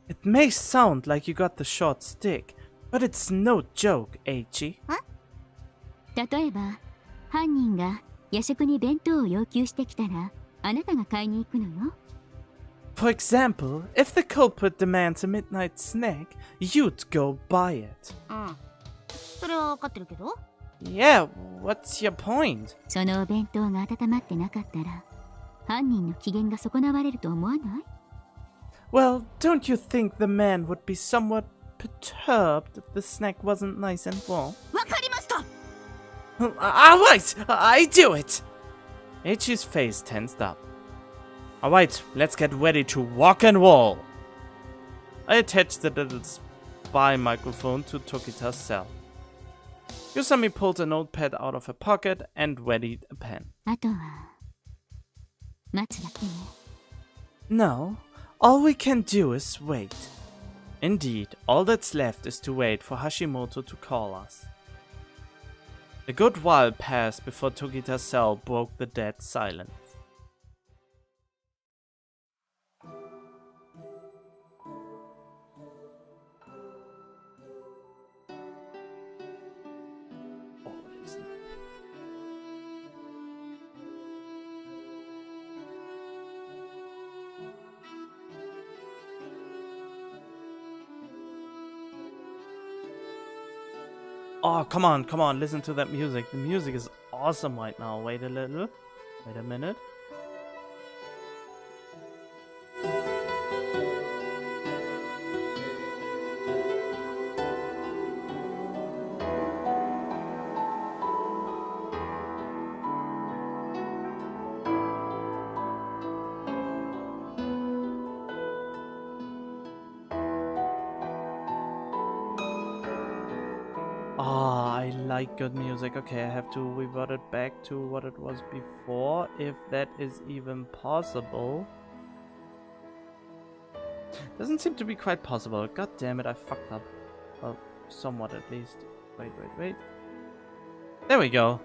It may sound like you got the short stick, but it's no joke, Eiichi. 例えば、犯人が夜食に弁当を要求してきたら、あなたが買いに行くのよ。 For example, if the culprit demands a midnight snack, you'd go buy it. うん。それは分かってるけど。Yeah, what's your point? そのお弁当が温まってなかったら、犯人の機嫌が損なわれると思わない？ Well, don't you think the man would be somewhat perturbed if the snack wasn't nice and warm? 分かりました。Alright, I do it! Eiichi's face tensed up. Alright, let's get ready to rock and roll. I attached the little spy microphone to Tokita's cell. Yusami pulled a notepad out of her pocket and readied a pen. あとは待つだけね。 Now, all we can do is wait. Indeed, all that's left is to wait for Hashimoto to call us. A good while passed before Tokita's cell broke the dead silence. Oh, come on, listen to that music. The music is awesome right now. Wait a little. Wait a minute. Ah, I like good music. Okay, I have to revert it back to what it was before, if that is even possible. Doesn't seem to be quite possible. God damn it, I fucked up. Well, somewhat at least. Wait. There we go.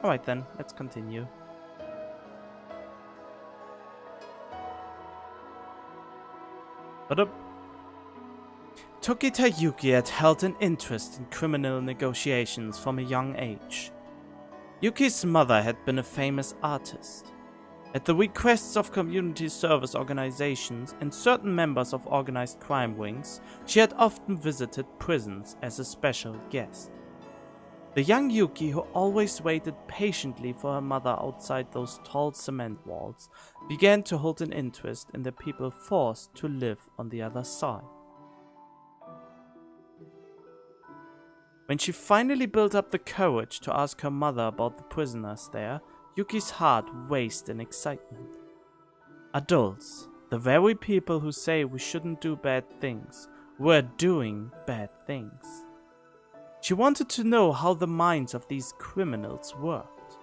Alright then, let's continue. What up? Tokita Yuki had held an interest in criminal negotiations from a young age. Yuki's mother had been a famous artist. At the requests of community service organizations and certain members of organized crime rings, she had often visited prisons as a special guest. The young Yuki, who always waited patiently for her mother outside those tall cement walls, began to hold an interest in the people forced to live on the other side. When she finally built up the courage to ask her mother about the prisoners there, Yuki's heart raced in excitement. Adults, the very people who say we shouldn't do bad things, were doing bad things. She wanted to know how the minds of these criminals worked.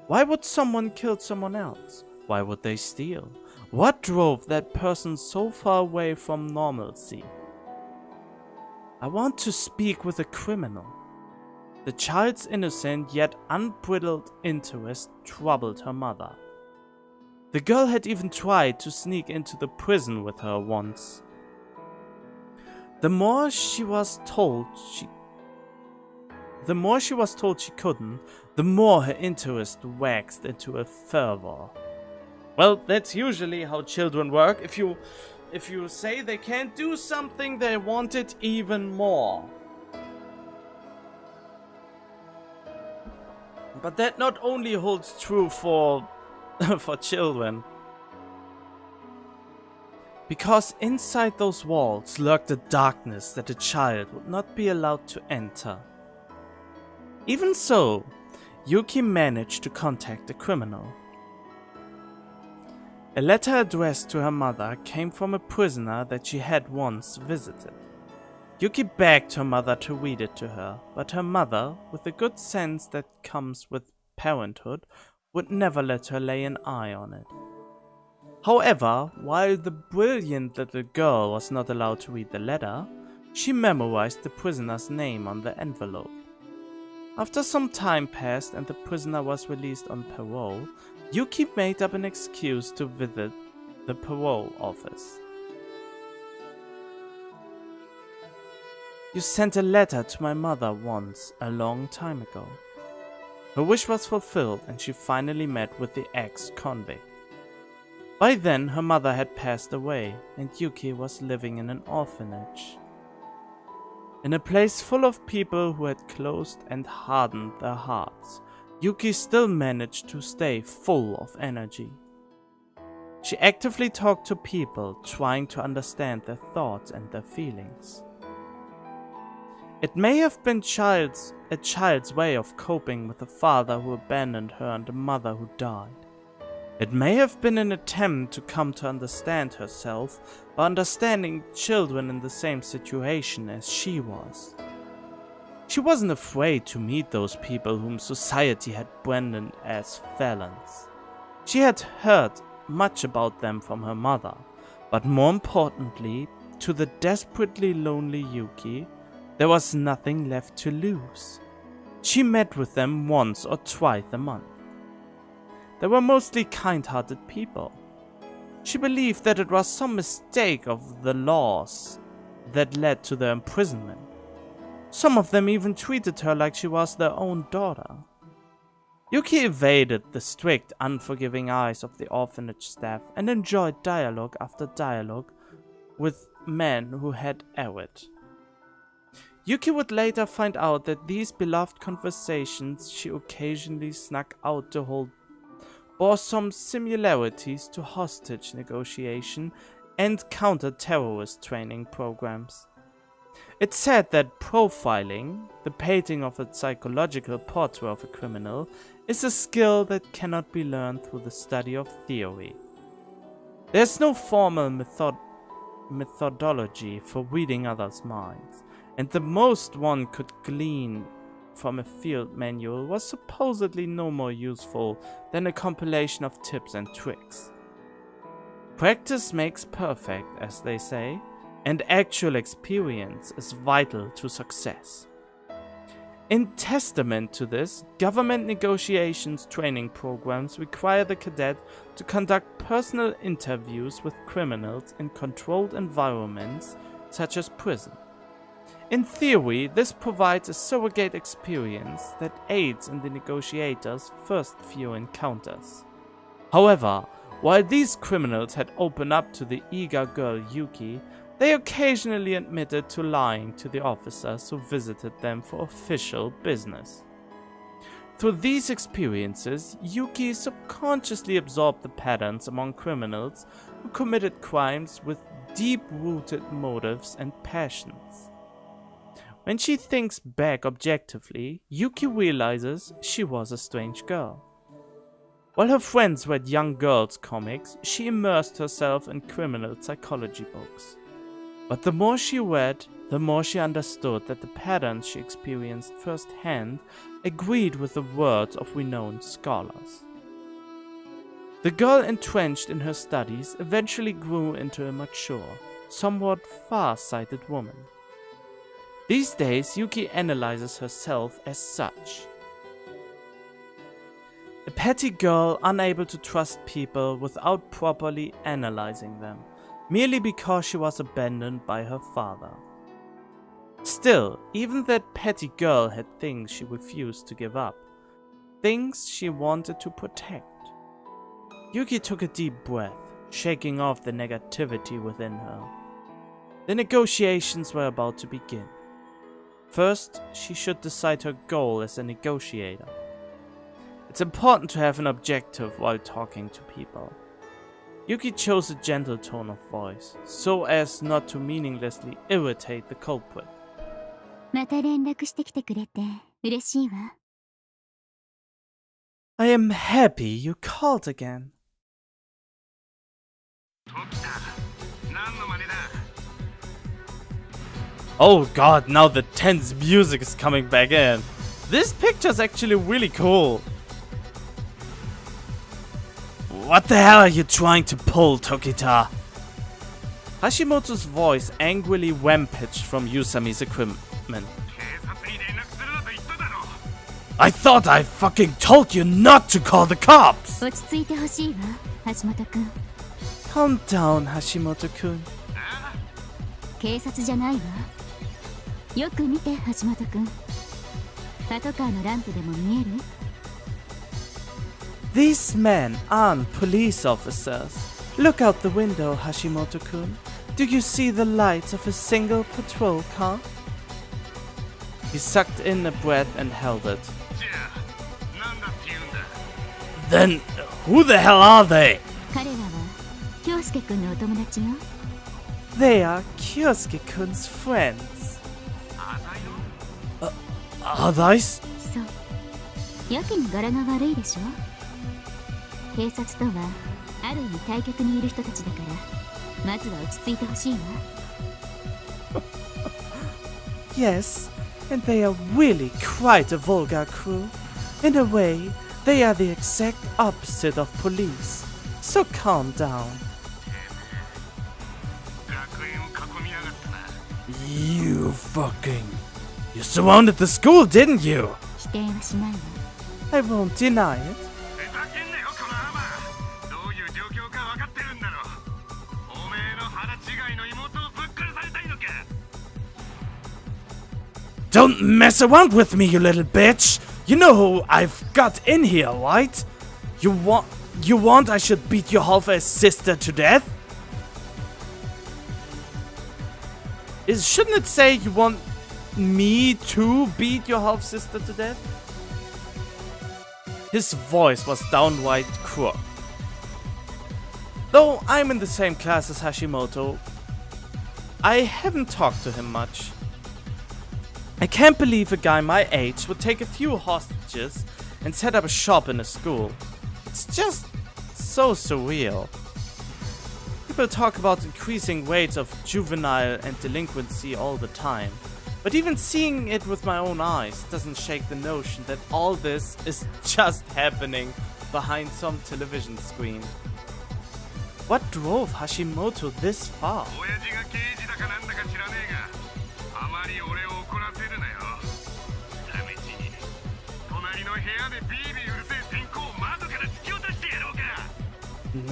Why would someone kill someone else? Why would they steal? What drove that person so far away from normalcy? I want to speak with a criminal. The child's innocent yet unbridled interest troubled her mother. The girl had even tried to sneak into the prison with her once. The more she was told she couldn't, the more her interest waxed into a fervor. Well, that's usually how children work. If you say they can't do something, they want it even more. But that not only holds true for children. Because inside those walls lurked a darkness that a child would not be allowed to enter. Even so, Yuki managed to contact the criminal. A letter addressed to her mother came from a prisoner that she had once visited. Yuki begged her mother to read it to her, but her mother, with the good sense that comes with parenthood, would never let her lay an eye on it. However, while the brilliant little girl was not allowed to read the letter, she memorized the prisoner's name on the envelope. After some time passed and the prisoner was released on parole, Yuki made up an excuse to visit the parole office. You sent a letter to my mother once, a long time ago. Her wish was fulfilled and she finally met with the ex-convict. By then her mother had passed away and Yuki was living in an orphanage. In a place full of people who had closed and hardened their hearts, Yuki still managed to stay full of energy. She actively talked to people, trying to understand their thoughts and their feelings. It may have been a child's way of coping with a father who abandoned her and a mother who died. It may have been an attempt to come to understand herself by understanding children in the same situation as she was. She wasn't afraid to meet those people whom society had branded as felons. She had heard much about them from her mother, but more importantly, to the desperately lonely Yuki, there was nothing left to lose. She met with them once or twice a month. They were mostly kind-hearted people. She believed that it was some mistake of the laws that led to their imprisonment. Some of them even treated her like she was their own daughter. Yuki evaded the strict, unforgiving eyes of the orphanage staff and enjoyed dialogue after dialogue with men who had erred. Yuki would later find out that these beloved conversations she occasionally snuck out to hold bore some similarities to hostage negotiation and counter-terrorist training programs. It's said that profiling, the painting of a psychological portrait of a criminal, is a skill that cannot be learned through the study of theory. There's no formal methodology for reading others' minds, and the most one could glean from a field manual was supposedly no more useful than a compilation of tips and tricks. Practice makes perfect, as they say, and actual experience is vital to success. In testament to this, government negotiations training programs require the cadet to conduct personal interviews with criminals in controlled environments such as prison. In theory, this provides a surrogate experience that aids in the negotiators' first few encounters. However, while these criminals had opened up to the eager girl Yuki, they occasionally admitted to lying to the officers who visited them for official business. Through these experiences, Yuki subconsciously absorbed the patterns among criminals who committed crimes with deep-rooted motives and passions. When she thinks back objectively, Yuki realizes she was a strange girl. While her friends read young girls' comics, she immersed herself in criminal psychology books. But the more she read, the more she understood that the patterns she experienced firsthand agreed with the words of renowned scholars. The girl, entrenched in her studies, eventually grew into a mature, somewhat far-sighted woman. These days, Yuki analyzes herself as such. A petty girl unable to trust people without properly analyzing them, merely because she was abandoned by her father. Still, even that petty girl had things she refused to give up, things she wanted to protect. Yuki took a deep breath, shaking off the negativity within her. The negotiations were about to begin. First, she should decide her goal as a negotiator. It's important to have an objective while talking to people. Yuki chose a gentle tone of voice, so as not to meaninglessly irritate the culprit. また連絡してきてくれて嬉しいわ。I am happy you called again. Oh god, now the tense music is coming back in. This picture is actually really cool. What the hell are you trying to pull, Tokita? Hashimoto's voice angrily rampaged from Yusami's equipment. I thought I fucking told you not to call the cops! 落ち着いてほしいわ、橋本くん。Calm down, Hashimoto-kun. 警察じゃないわ。よく見て、橋本くん。パトカーのランプでも見える？ These men aren't police officers. Look out the window, Hashimoto-kun. Do you see the lights of a single patrol car? He sucked in a breath and held it. Then, who the hell are they? 彼らは京介くんのお友達よ。 They are Kyosuke-kun's friends. Are they? そう。やけに柄が悪いでしょ。警察とはある意味対極にいる人たちだからまずは落ち着いてほしいわ。Yes, and they are really quite a vulgar crew. In a way, they are the exact opposite of police. So calm down. You fucking... You surrounded the school, didn't you? 否定はしないわ。 I won't deny it. Don't mess around with me, you little bitch! You know who I've got in here, right? You want I should beat your half-ass sister to death? Shouldn't it say you want me to beat your half-sister to death? His voice was downright cruel. Though I'm in the same class as Hashimoto, I haven't talked to him much. I can't believe a guy my age would take a few hostages and set up a shop in a school. It's just so surreal. People talk about increasing rates of juvenile and delinquency all the time, but even seeing it with my own eyes doesn't shake the notion that all this is just happening behind some television screen. What drove Hashimoto this far?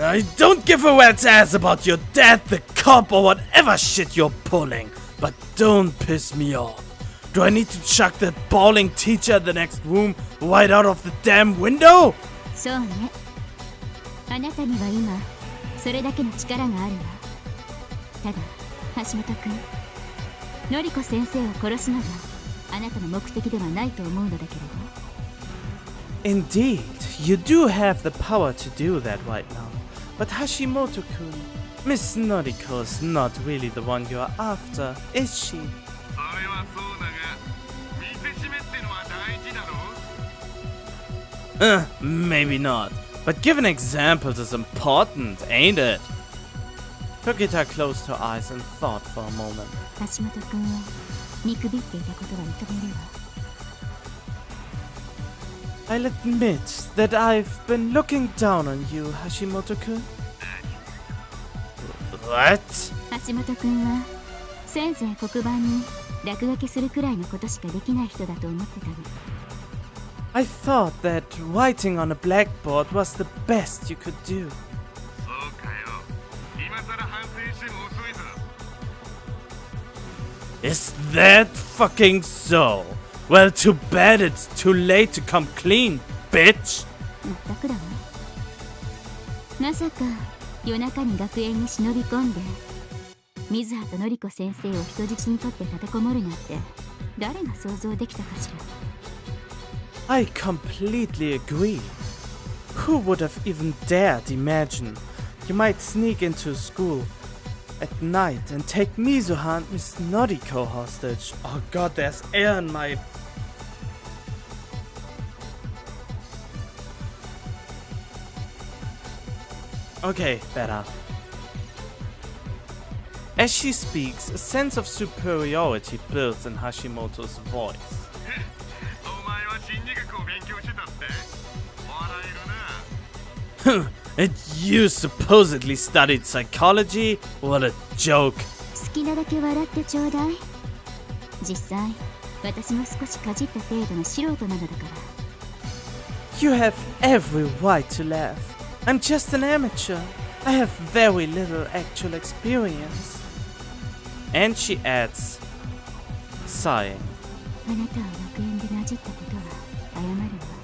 I don't give a rat's ass about your dad, the cop, or whatever shit you're pulling, but don't piss me off. Do I need to chuck that bawling teacher in the next room right out of the damn window? そうね。あなたには今それだけの力があるわ。ただ橋本君、のりこ先生を殺すのがあなたの目的ではないと思うのだけれど。Indeed, you do have the power to do that right now. But Hashimoto-kun, Miss Noriko's not really the one you are after, is she? Maybe not. But giving examples is important, ain't it? Tokita closed her eyes and thought for a moment. 橋本君を見くびっていたことは認めるわ。I'll admit that I've been looking down on you, Hashimoto-kun. What? 橋本君はせいぜい黒板に落書きするくらいのことしかできない人だと思ってたの。I thought that writing on a blackboard was the best you could do. Is that fucking so? Well, too bad it's too late to come clean, bitch. まったくだわ。まさか夜中に学園に忍び込んで水葉とのりこ先生を人質に取って立てこもるなんて誰が想像できたかしら。I completely agree. Who would have even dared imagine you might sneak into school at night and take Mizuha and Miss Noriko hostage? Oh god, there's air in my... Okay, better. As she speaks, a sense of superiority builds in Hashimoto's voice. And you supposedly studied psychology? What a joke. 好きなだけ笑ってちょうだい。実際、私も少しかじった程度の素人なのだから。You have every right to laugh. I'm just an amateur. I have very little actual experience. And she adds, sighing. あなたは学園でなじったことは謝るわ。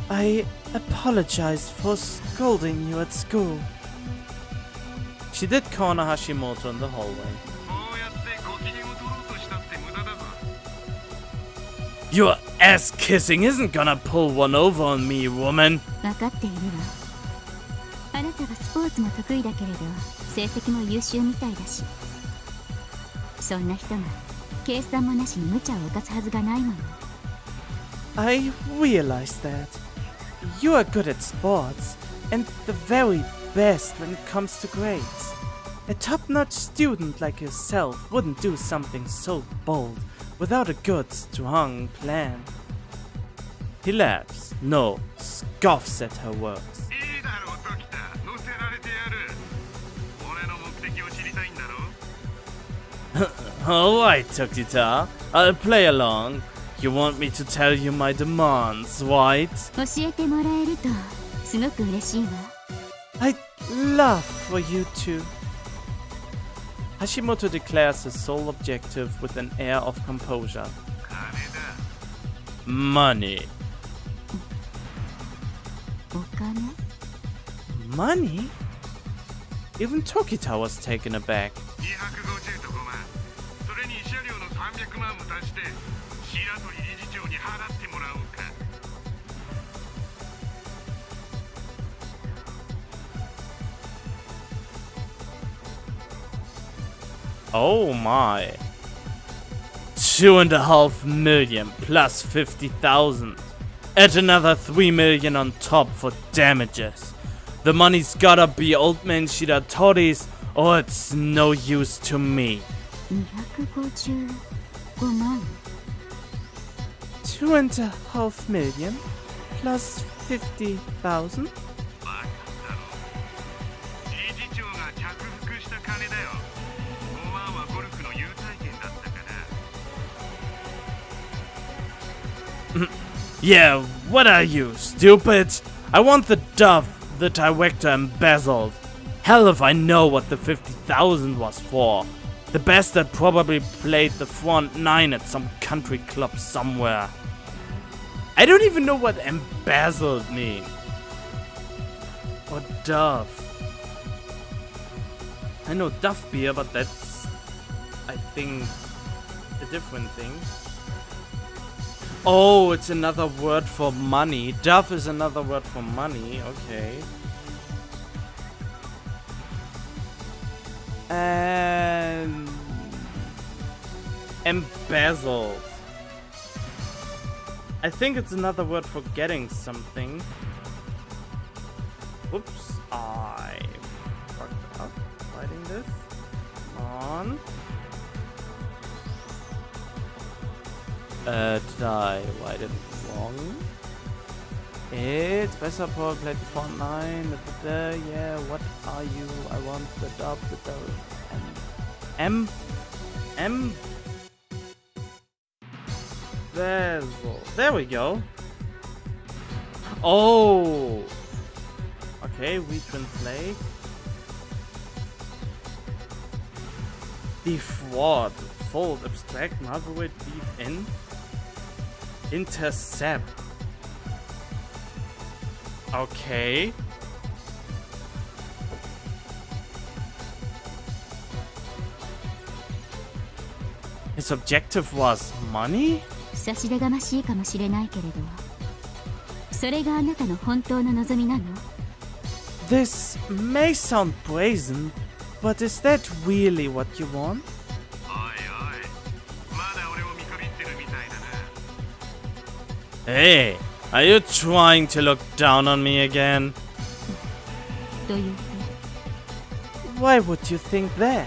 I apologize for scolding you at school. She did corner Hashimoto in the hallway. Your ass kissing isn't gonna pull one over on me, woman. 分かっているわ。あなたはスポーツも得意だけれど成績も優秀みたいだし、そんな人が計算もなしに無茶を犯すはずがないもの。I realize that. You are good at sports, and the very best when it comes to grades. A top-notch student like yourself wouldn't do something so bold without a good, strong plan. He laughs, no, scoffs at her words. Alright, Tokita, I'll play along. You want me to tell you my demands, right? 教えてもらえるとすごく嬉しいわ。 I'd love for you to. Hashimoto declares his sole objective with an air of composure. Money. お金？ Money? Even Tokita was taken aback. Oh my. 2.5 million plus 50,000. Add another 3 million on top for damages. The money's gotta be old man Shiratori's or it's no use to me. 255万。 2.5 million plus 50,000? Yeah, what are you, stupid? I want the dove the director embezzled. Hell if I know what the 50,000 was for. The bastard probably played the front nine at some country club somewhere. I don't even know what embezzled means. Or dove. I know Duff beer, but that's, I think, a different thing. Oh, it's another word for money. Duff is another word for money. Okay. And embezzled. I think it's another word for getting something. Whoops, I fucked up writing this. Come on. Did I write it wrong? It's better for play the front line. Yeah, what are you? I want the dub, the bezel. There we go. Oh. Okay, we translate. Defraud, fold, abstract, malware, deep in. Intercept. Okay. His objective was money? 差し出がましいかもしれないけれど、それがあなたの本当の望みなの？ This may sound brazen, but is that really what you want? Hey, are you trying to look down on me again? というと、 Why would you think that?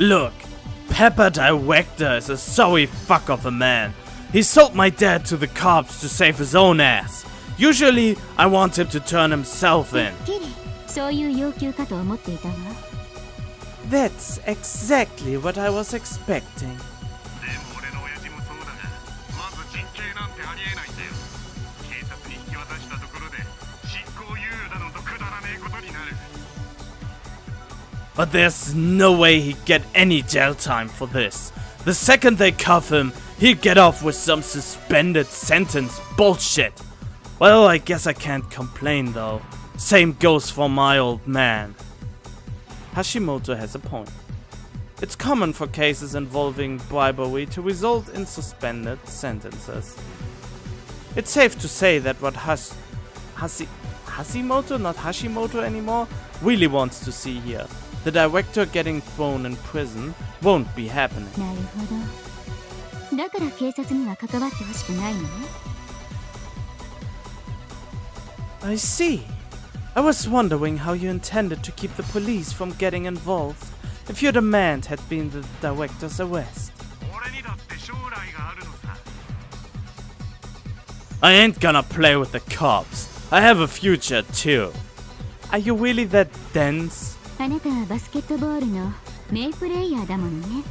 Look, Pepper Director is a sorry fuck of a man. He sold my dad to the cops to save his own ass. Usually, I want him to turn himself in. キリ、そういう要求かと思っていたわ。 That's exactly what I was expecting. But there's no way he'd get any jail time for this. The second they cuff him, he'd get off with some suspended sentence bullshit. Well, I guess I can't complain though. Same goes for my old man. Hashimoto has a point. It's common for cases involving bribery to result in suspended sentences. It's safe to say that what Hashimoto, not Hashimoto anymore, really wants to see here the director getting thrown in prison won't be happening. なるほど。だから警察には関わってほしくないのね。I see. I was wondering how you intended to keep the police from getting involved if your demand had been the director's arrest. I ain't gonna play with the cops. I have a future too. Are you really that dense? あなたはバスケットボールの名プレイヤーだものね。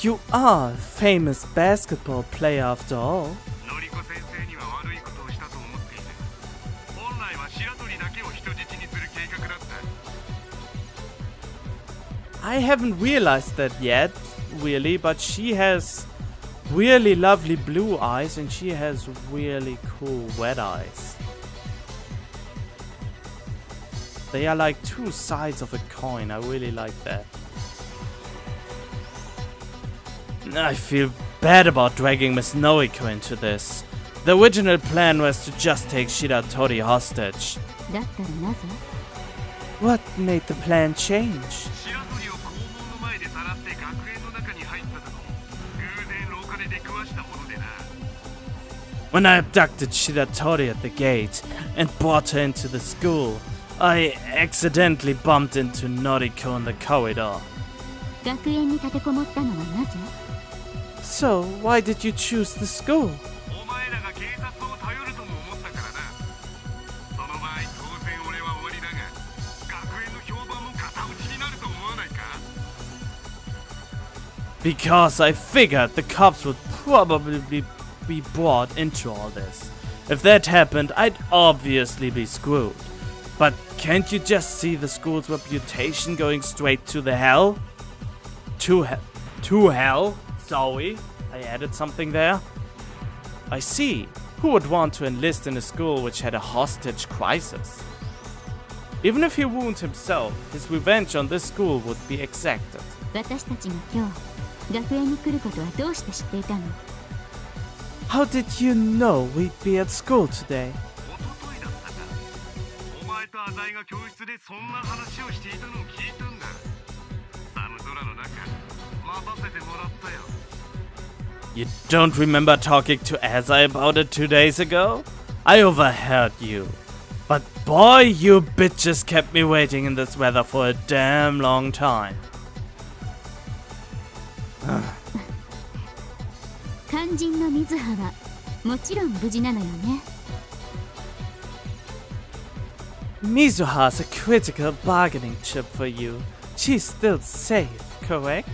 You are a famous basketball player after all. I haven't realized that yet, really, but she has really lovely blue eyes and she has really cool red eyes. They are like two sides of a coin. I really like that. I feel bad about dragging Miss Noiko into this. The original plan was to just take Shiratori hostage. だったらなぜ？ What made the plan change? When I abducted Shiratori at the gate and brought her into the school, I accidentally bumped into Noriko in the corridor. 学園に立てこもったのはなぜ？ So, why did you choose the school? Because I figured the cops would probably be brought into all this. If that happened, I'd obviously be screwed. But can't you just see the school's reputation going straight to the hell? To hell? Sorry, I added something there. I see. Who would want to enlist in a school which had a hostage crisis? Even if he wounds himself, his revenge on this school would be exacted. 私たちが今日学園に来ることはどうして知っていたの？ How did you know we'd be at school today? You don't remember talking to Azai about it 2 days ago? I overheard you. But boy, you bitches kept me waiting in this weather for a damn long time. 肝心の水葉はもちろん無事なのよね。 Mizuha's a critical bargaining chip for you. She's still safe, correct?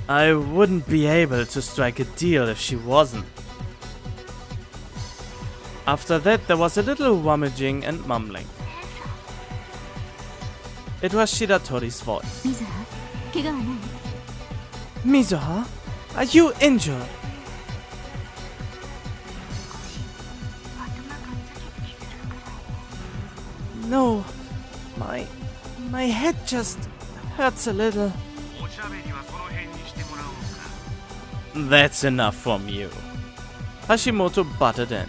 I wouldn't be able to strike a deal if she wasn't. After that, there was a little rummaging and mumbling. It was Shiratori's voice. 水葉、怪我はない？ Mizuha, are you injured? No, my head just hurts a little. That's enough from you. Hashimoto butted in.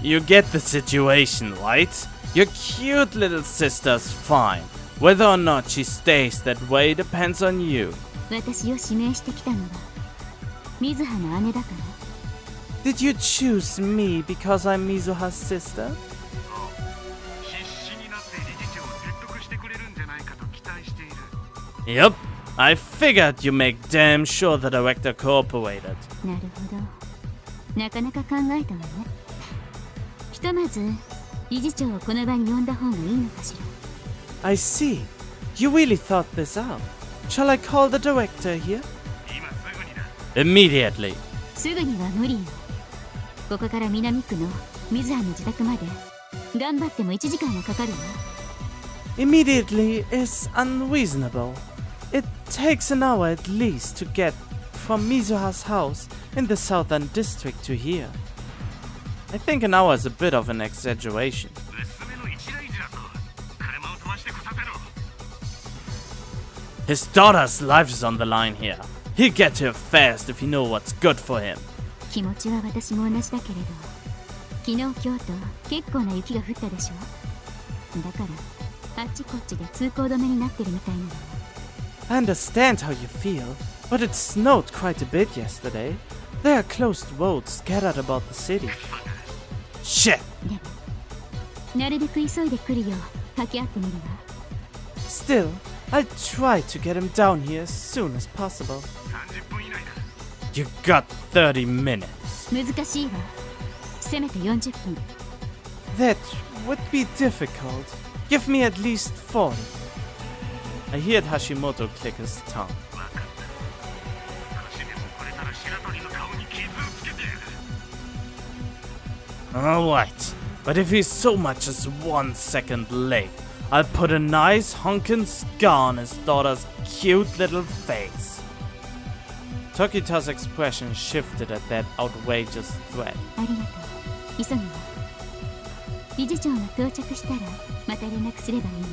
You get the situation, right? Your cute little sister's fine. Whether or not she stays that way depends on you. 私を指名してきたのは水葉の姉だから。 Did you choose me because I'm Mizuha's sister? Yup, I figured you make damn sure the director cooperated. なるほど。なかなか考えたわね。ひとまず理事長をこの場に呼んだ方がいいのかしら。 I see. You really thought this out. Shall I call the director here? Immediately. すぐには無理よ。ここから南区の水葉の自宅まで頑張っても1時間はかかるわ。 Immediately is unreasonable. It takes an hour at least to get from Mizuha's house in the southern district to here. I think an hour is a bit of an His daughter's life is on the line here. He'll get here fast if he knows what's good for him. 気持ちは私も同じだけれど、昨日今日と結構な雪が降ったでしょ。だからあっちこっちで通行止めになってるみたいなの。I understand how you feel, but it snowed quite a bit yesterday. There are closed roads scattered about the city. Shit! でもなるべく急いで来るよう掛け合ってみるわ。 Still, I'll try to get him down here as soon as possible. You got 30 minutes. 難しいわ。せめて40分。 That would be difficult. Give me at least 40. I heard Hashimoto click his tongue. Alright, but if he's so much as 1 second late, I'll put a nice honkin' scar on his daughter's cute little face. Tokita's expression shifted at that outrageous threat. ありがとう。急ぐわ。理事長が到着したらまた連絡すればいいのよ。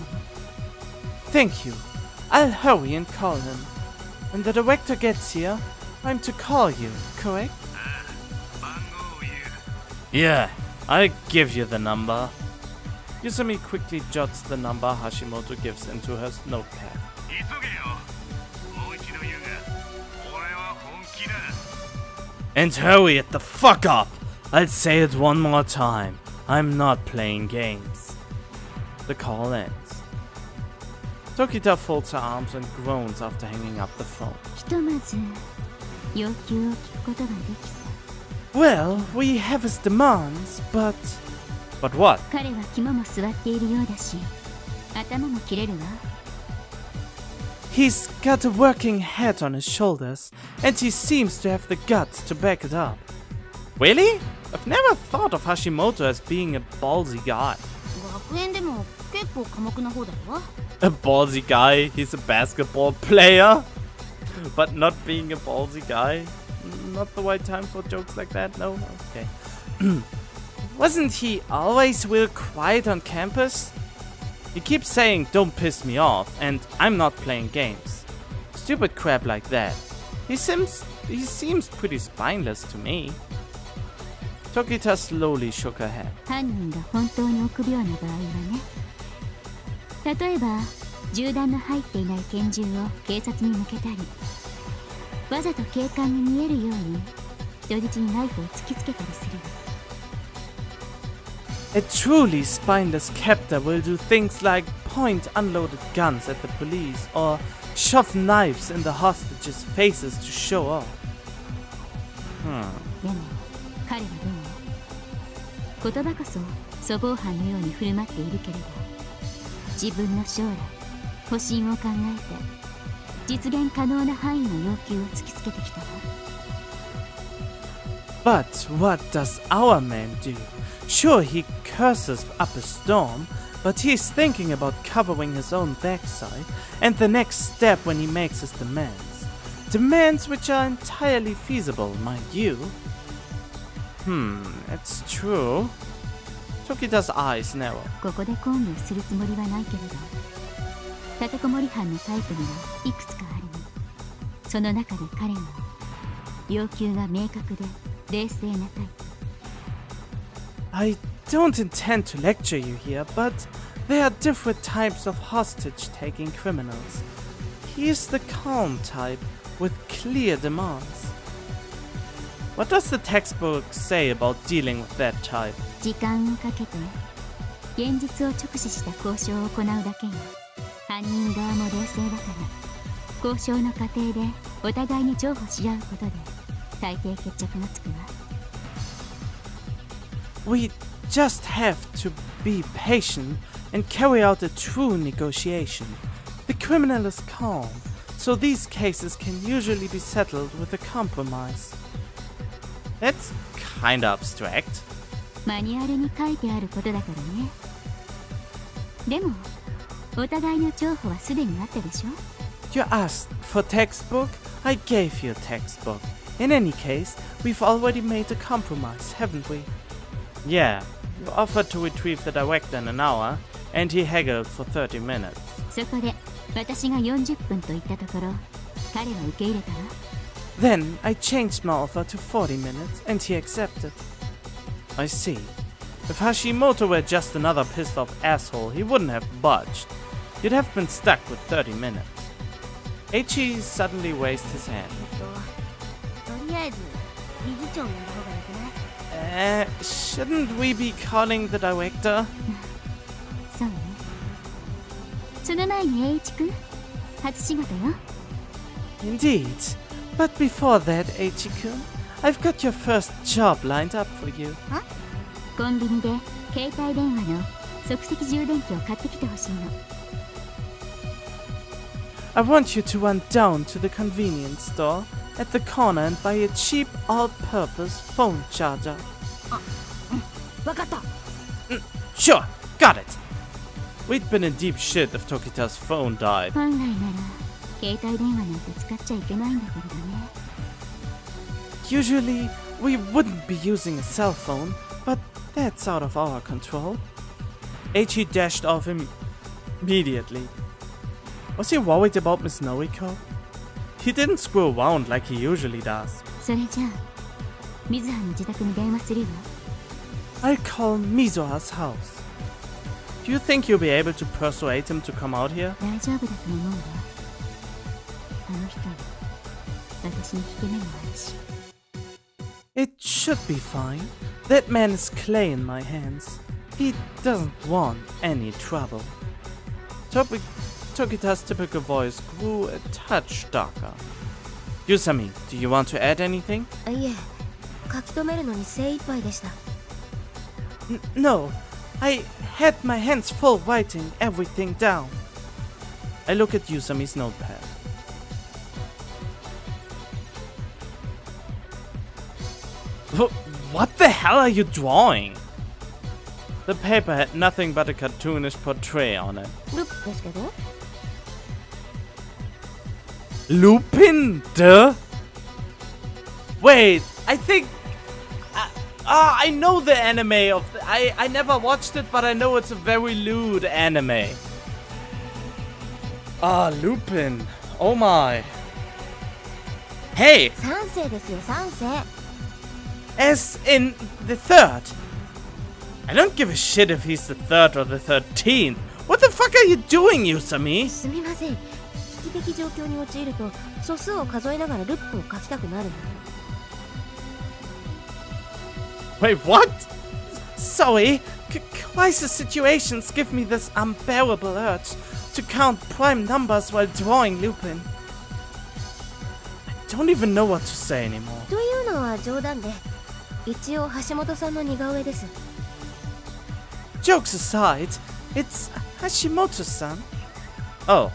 Thank you. I'll hurry and call him. When the director gets here, I'm to call you, correct? Yeah, I'll give you the number. Yusumi quickly jots the number Hashimoto gives into her notepad. And hurry it the fuck up! I'll say it one more time. I'm not playing games. The call ends. Tokita folds her arms and groans after hanging up the phone. ひとまず要求を聞くことができた。 Well, we have his demands, but... But what? 彼は肝も据わっているようだし、頭も切れるわ。 He's got a working head on his shoulders, and he seems to have the guts to back it up. Really? I've never thought of Hashimoto as being a ballsy guy. 学園でも結構寡黙な方だよ。 A ballsy guy? He's a basketball player? But not being a ballsy guy? Not the right time for jokes like that? No? Okay. Wasn't he always real quiet on campus? He keeps saying don't piss me off and I'm not playing games. Stupid crap like that. He seems pretty spineless to me. Tokita slowly shook her head. 犯人が本当に臆病な場合はね。例えば銃弾の入っていない拳銃を警察に向けたり、わざと警官に見えるように人質にナイフを突きつけたりする。 A truly spineless captor will do things like point unloaded guns at the police or shove knives in the hostages' faces to show off. でも彼はどう？言葉こそ粗暴犯のように振る舞っているけれど、自分の将来、保身を考えて実現可能な範囲の要求を突きつけてきたわ。 But what does our man do? Sure, he curses up a storm, but he's thinking about covering his own backside and the next step when he makes his demands. Demands which are entirely feasible, mind you. It's true. Tokita's eyes narrow. ここで抗議をするつもりはないけれど、立てこもり犯のタイプにはいくつかあるの。その中で彼は要求が明確で冷静なタイプ。 I don't intend to lecture you here, but there are different types of hostage-taking criminals. He is the calm type with clear demands. What does the textbook say about dealing with that type? 時間をかけて現実を直視した交渉を行うだけよ。犯人側も冷静だから交渉の過程でお互いに譲歩し合うことで大抵決着がつくわ。 We just have to be patient and carry out a true negotiation. The criminal is calm, so these cases can usually be settled with a compromise. That's kinda abstract. マニュアルに書いてあることだからね。でもお互いの譲歩はすでにあったでしょ。 You asked for textbook, I gave you a textbook. In any case, we've already made a compromise, haven't we? Yeah, you offered to retrieve the director in an hour, and he haggled for 30 minutes. そこで私が40分と言ったところ、彼は受け入れたわ。 Then I changed my offer to 40 minutes and he accepted. I see. If Hashimoto were just another pissed off asshole, he wouldn't have budged. You'd have been stuck with 30 minutes. Eiichi suddenly raised his hand. とりあえず理事長を呼んだ方がよくない？ Shouldn't we be calling the director? そうね。その前に栄一くん、初仕事よ。 Indeed. But before that, Eiichi-kun, I've got your first job lined up for you. コンビニで携帯電話の即席充電器を買ってきてほしいの。 I want you to run down to the convenience store at the corner and buy a cheap all-purpose phone charger. わかった。 Sure, got it. We'd been in deep shit if Tokita's phone died. 本来なら携帯電話なんて使っちゃいけないんだけれどね。 Usually, we wouldn't be using a cell phone, but that's out of our control. Eiichi dashed off immediately. Was he worried about Miss Noriko? He didn't screw around like he usually does. それじゃあ、水葉の自宅に電話するわ。 I'll call Mizora's house. Do you think you'll be able to persuade him to come out here? 大丈夫だと思うわ。あの人、私に引け目もあるし。 It should be fine. That man is clay in my hands. He doesn't want any trouble. Tokita's typical voice grew a touch darker. Yusami, do you want to add anything? いえ、書き留めるのに精一杯でした。No, I had my hands full writing everything down. I look at Yusami's notepad. What the hell are you drawing? The paper had nothing but a cartoonish portrait on it. ルップですけど。 Lupin, duh? Wait, I think... I know the anime of... I never watched it, but I know it's a very lewd anime. Lupin. Oh my. Hey, 三世ですよ、三世。 as in the third. I don't give a shit if he's the third or the 13th. What the fuck are you doing, Yusami? すみません。危機的状況に陥ると素数を数えながらルップを書きたくなるの。 Wait, what? Sorry, crisis situations give me this unbearable urge to count prime numbers while drawing Lupin. I don't even know what to say anymore. というのは冗談で、一応橋本さんの似顔絵です。 Jokes aside, it's Hashimoto-san. Oh,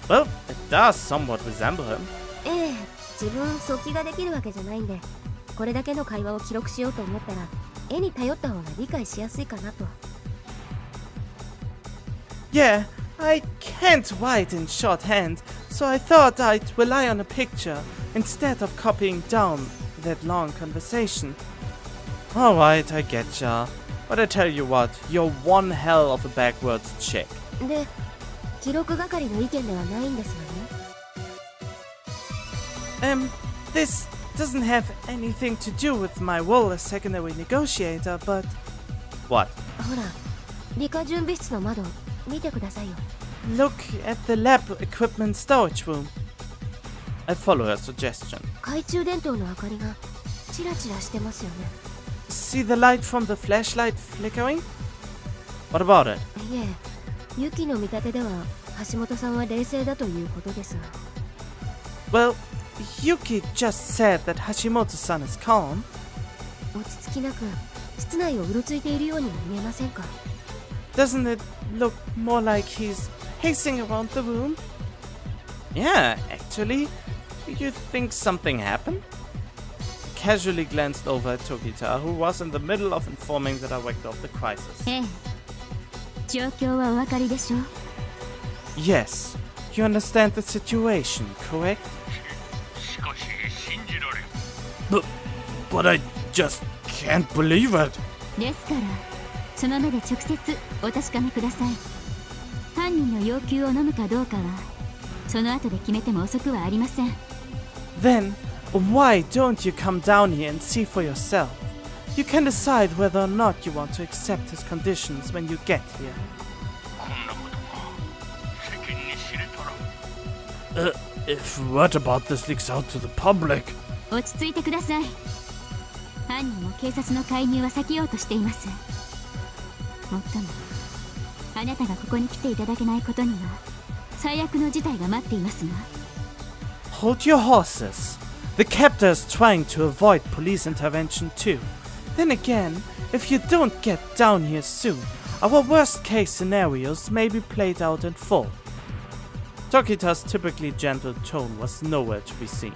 well, it does somewhat resemble him. ええ、自分速記ができるわけじゃないんで、これだけの会話を記録しようと思ったら、絵に頼った方が理解しやすいかなと。 Yeah, I can't write in shorthand, so I thought I'd rely on a picture instead of copying down that long conversation. Alright, I getcha. But I tell you what, you're one hell of a backwards chick. で、記録係の意見ではないんですわね。This doesn't have anything to do with my role as secondary negotiator, but... What? ほら、理科準備室の窓、見てくださいよ。 Look at the lab equipment storage room. I follow her suggestion. 懐中電灯の明かりがチラチラしてますよね。 See the light from the flashlight flickering? What about it? いえ、ユキの見立てでは橋本さんは冷静だということですが。 Well, Yuki just said that Hashimoto-san is calm. 落ち着きなく室内をうろついているようにも見えませんか？ Doesn't it look more like he's pacing around the room? Yeah, actually. Do you think something happened? I casually glanced over at Tokita, who was in the middle of informing the director of the crisis. ええ、状況はお分かりでしょう。 Yes, you understand the situation, correct? But I just can't believe it. ですから、その目で直接お確かめください。犯犯人の要求を飲むかどうかはその後で決めても遅くはありません。 Then, why don't you come down here and see for yourself? You can decide whether or not you want to accept his conditions when you get here. こんなことが世間に知れたら If what about this leaks out to the public? 落ち着いてください。犯人も警察の介入は避けようとしています。もっともあなたがここに来ていただけないことには最悪の事態が待っていますが。 Hold your horses. The captor is trying to avoid police intervention too. Then again, if you don't get down here soon, our worst case scenarios may be played out in full. Tokita's typically gentle tone was nowhere to be seen.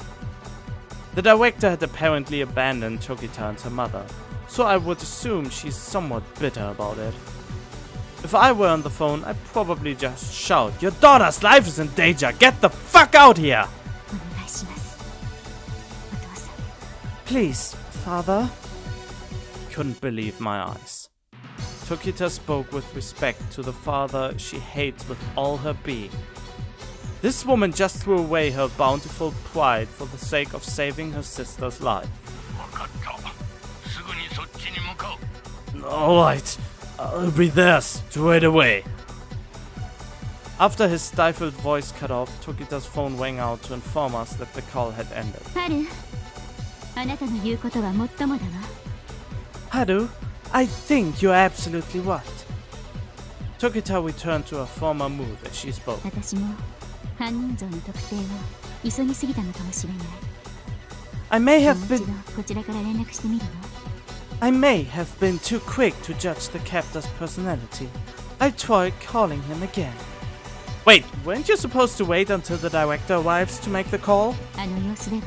The director had apparently abandoned Tokita and her mother, so I would assume she's somewhat bitter about it. If I were on the phone, I'd probably just shout, "Your daughter's life is in danger! Get the fuck out here!" お願いします。お父さん。 Please, father. Couldn't believe my eyes. Tokita spoke with respect to the father she hates with all her being. This woman just threw away her bountiful pride for the sake of saving her sister's life. 分かった。すぐにそっちに向かう。 Alright, I'll be there straight away. After his stifled voice cut off, Tokita's phone rang out to inform us that the call had ended. ハル、あなたの言うことはもっともだわ。 Haru, I think you're absolutely right. Tokita returned to her former mood as she spoke. 私も犯人像の特定を急ぎすぎたのかもしれない。 I may も have う一 been 度こちらから連絡してみるわ。 I may have been too quick to judge the captor's personality. I tried calling him again. Wait, weren't you supposed to wait until the director arrives to make the call? あの様子では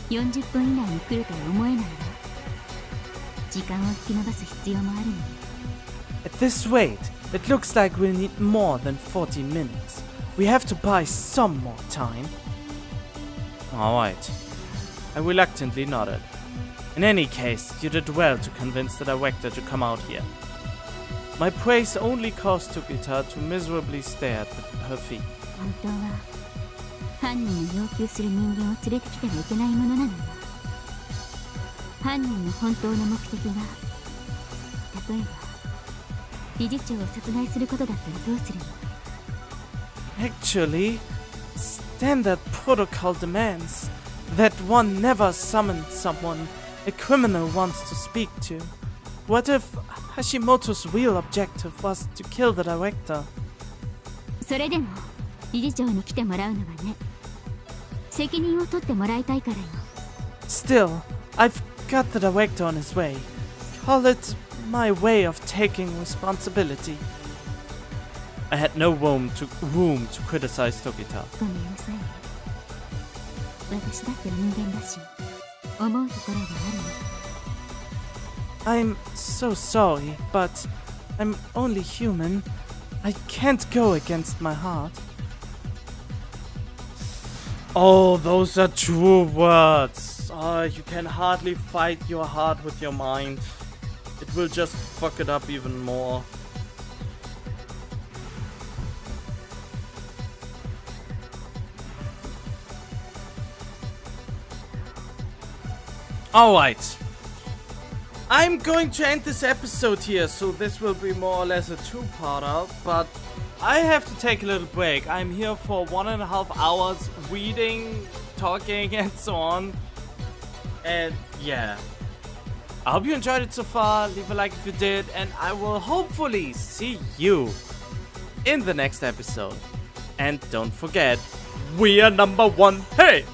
40分以内に来るとは思えないわ。時間を引き延ばす必要もあるのに。 At this rate, it looks like we'll need more than 40 minutes. We have to buy some more time. Alright. I reluctantly nodded. In any case, you did well to convince the director to come out here. My praise only caused Tokita to miserably stare at her feet. 本当は犯人の要求する人間を連れてきてはいけないものなのよ。犯人の本当の目的が例えば理事長を殺害することだったらどうするの？ Actually, standard protocol demands that one never summon someone a criminal wants to speak to. What if Hashimoto's real objective was to kill the director? それでも理事長に来てもらうのはね、責任を取ってもらいたいからよ。 Still, I've got the director on his way. Call it my way of taking responsibility. I had no room to criticize Tokita. ごめんなさいね。私だって人間だし、思うところがあるの。 I'm so sorry, but I'm only human. I can't go against my heart. Oh, those are true words. You can hardly fight your heart with your mind. It will just fuck it up even more. Alright. I'm going to end this episode here, so this will be more or less a two-parter, but I have to take a little break. I'm here for 1.5 hours reading, talking, and so on. And yeah. I hope you enjoyed it so far. Leave a like if you did, and I will hopefully see you in the next episode. And don't forget, we are #1. Hey!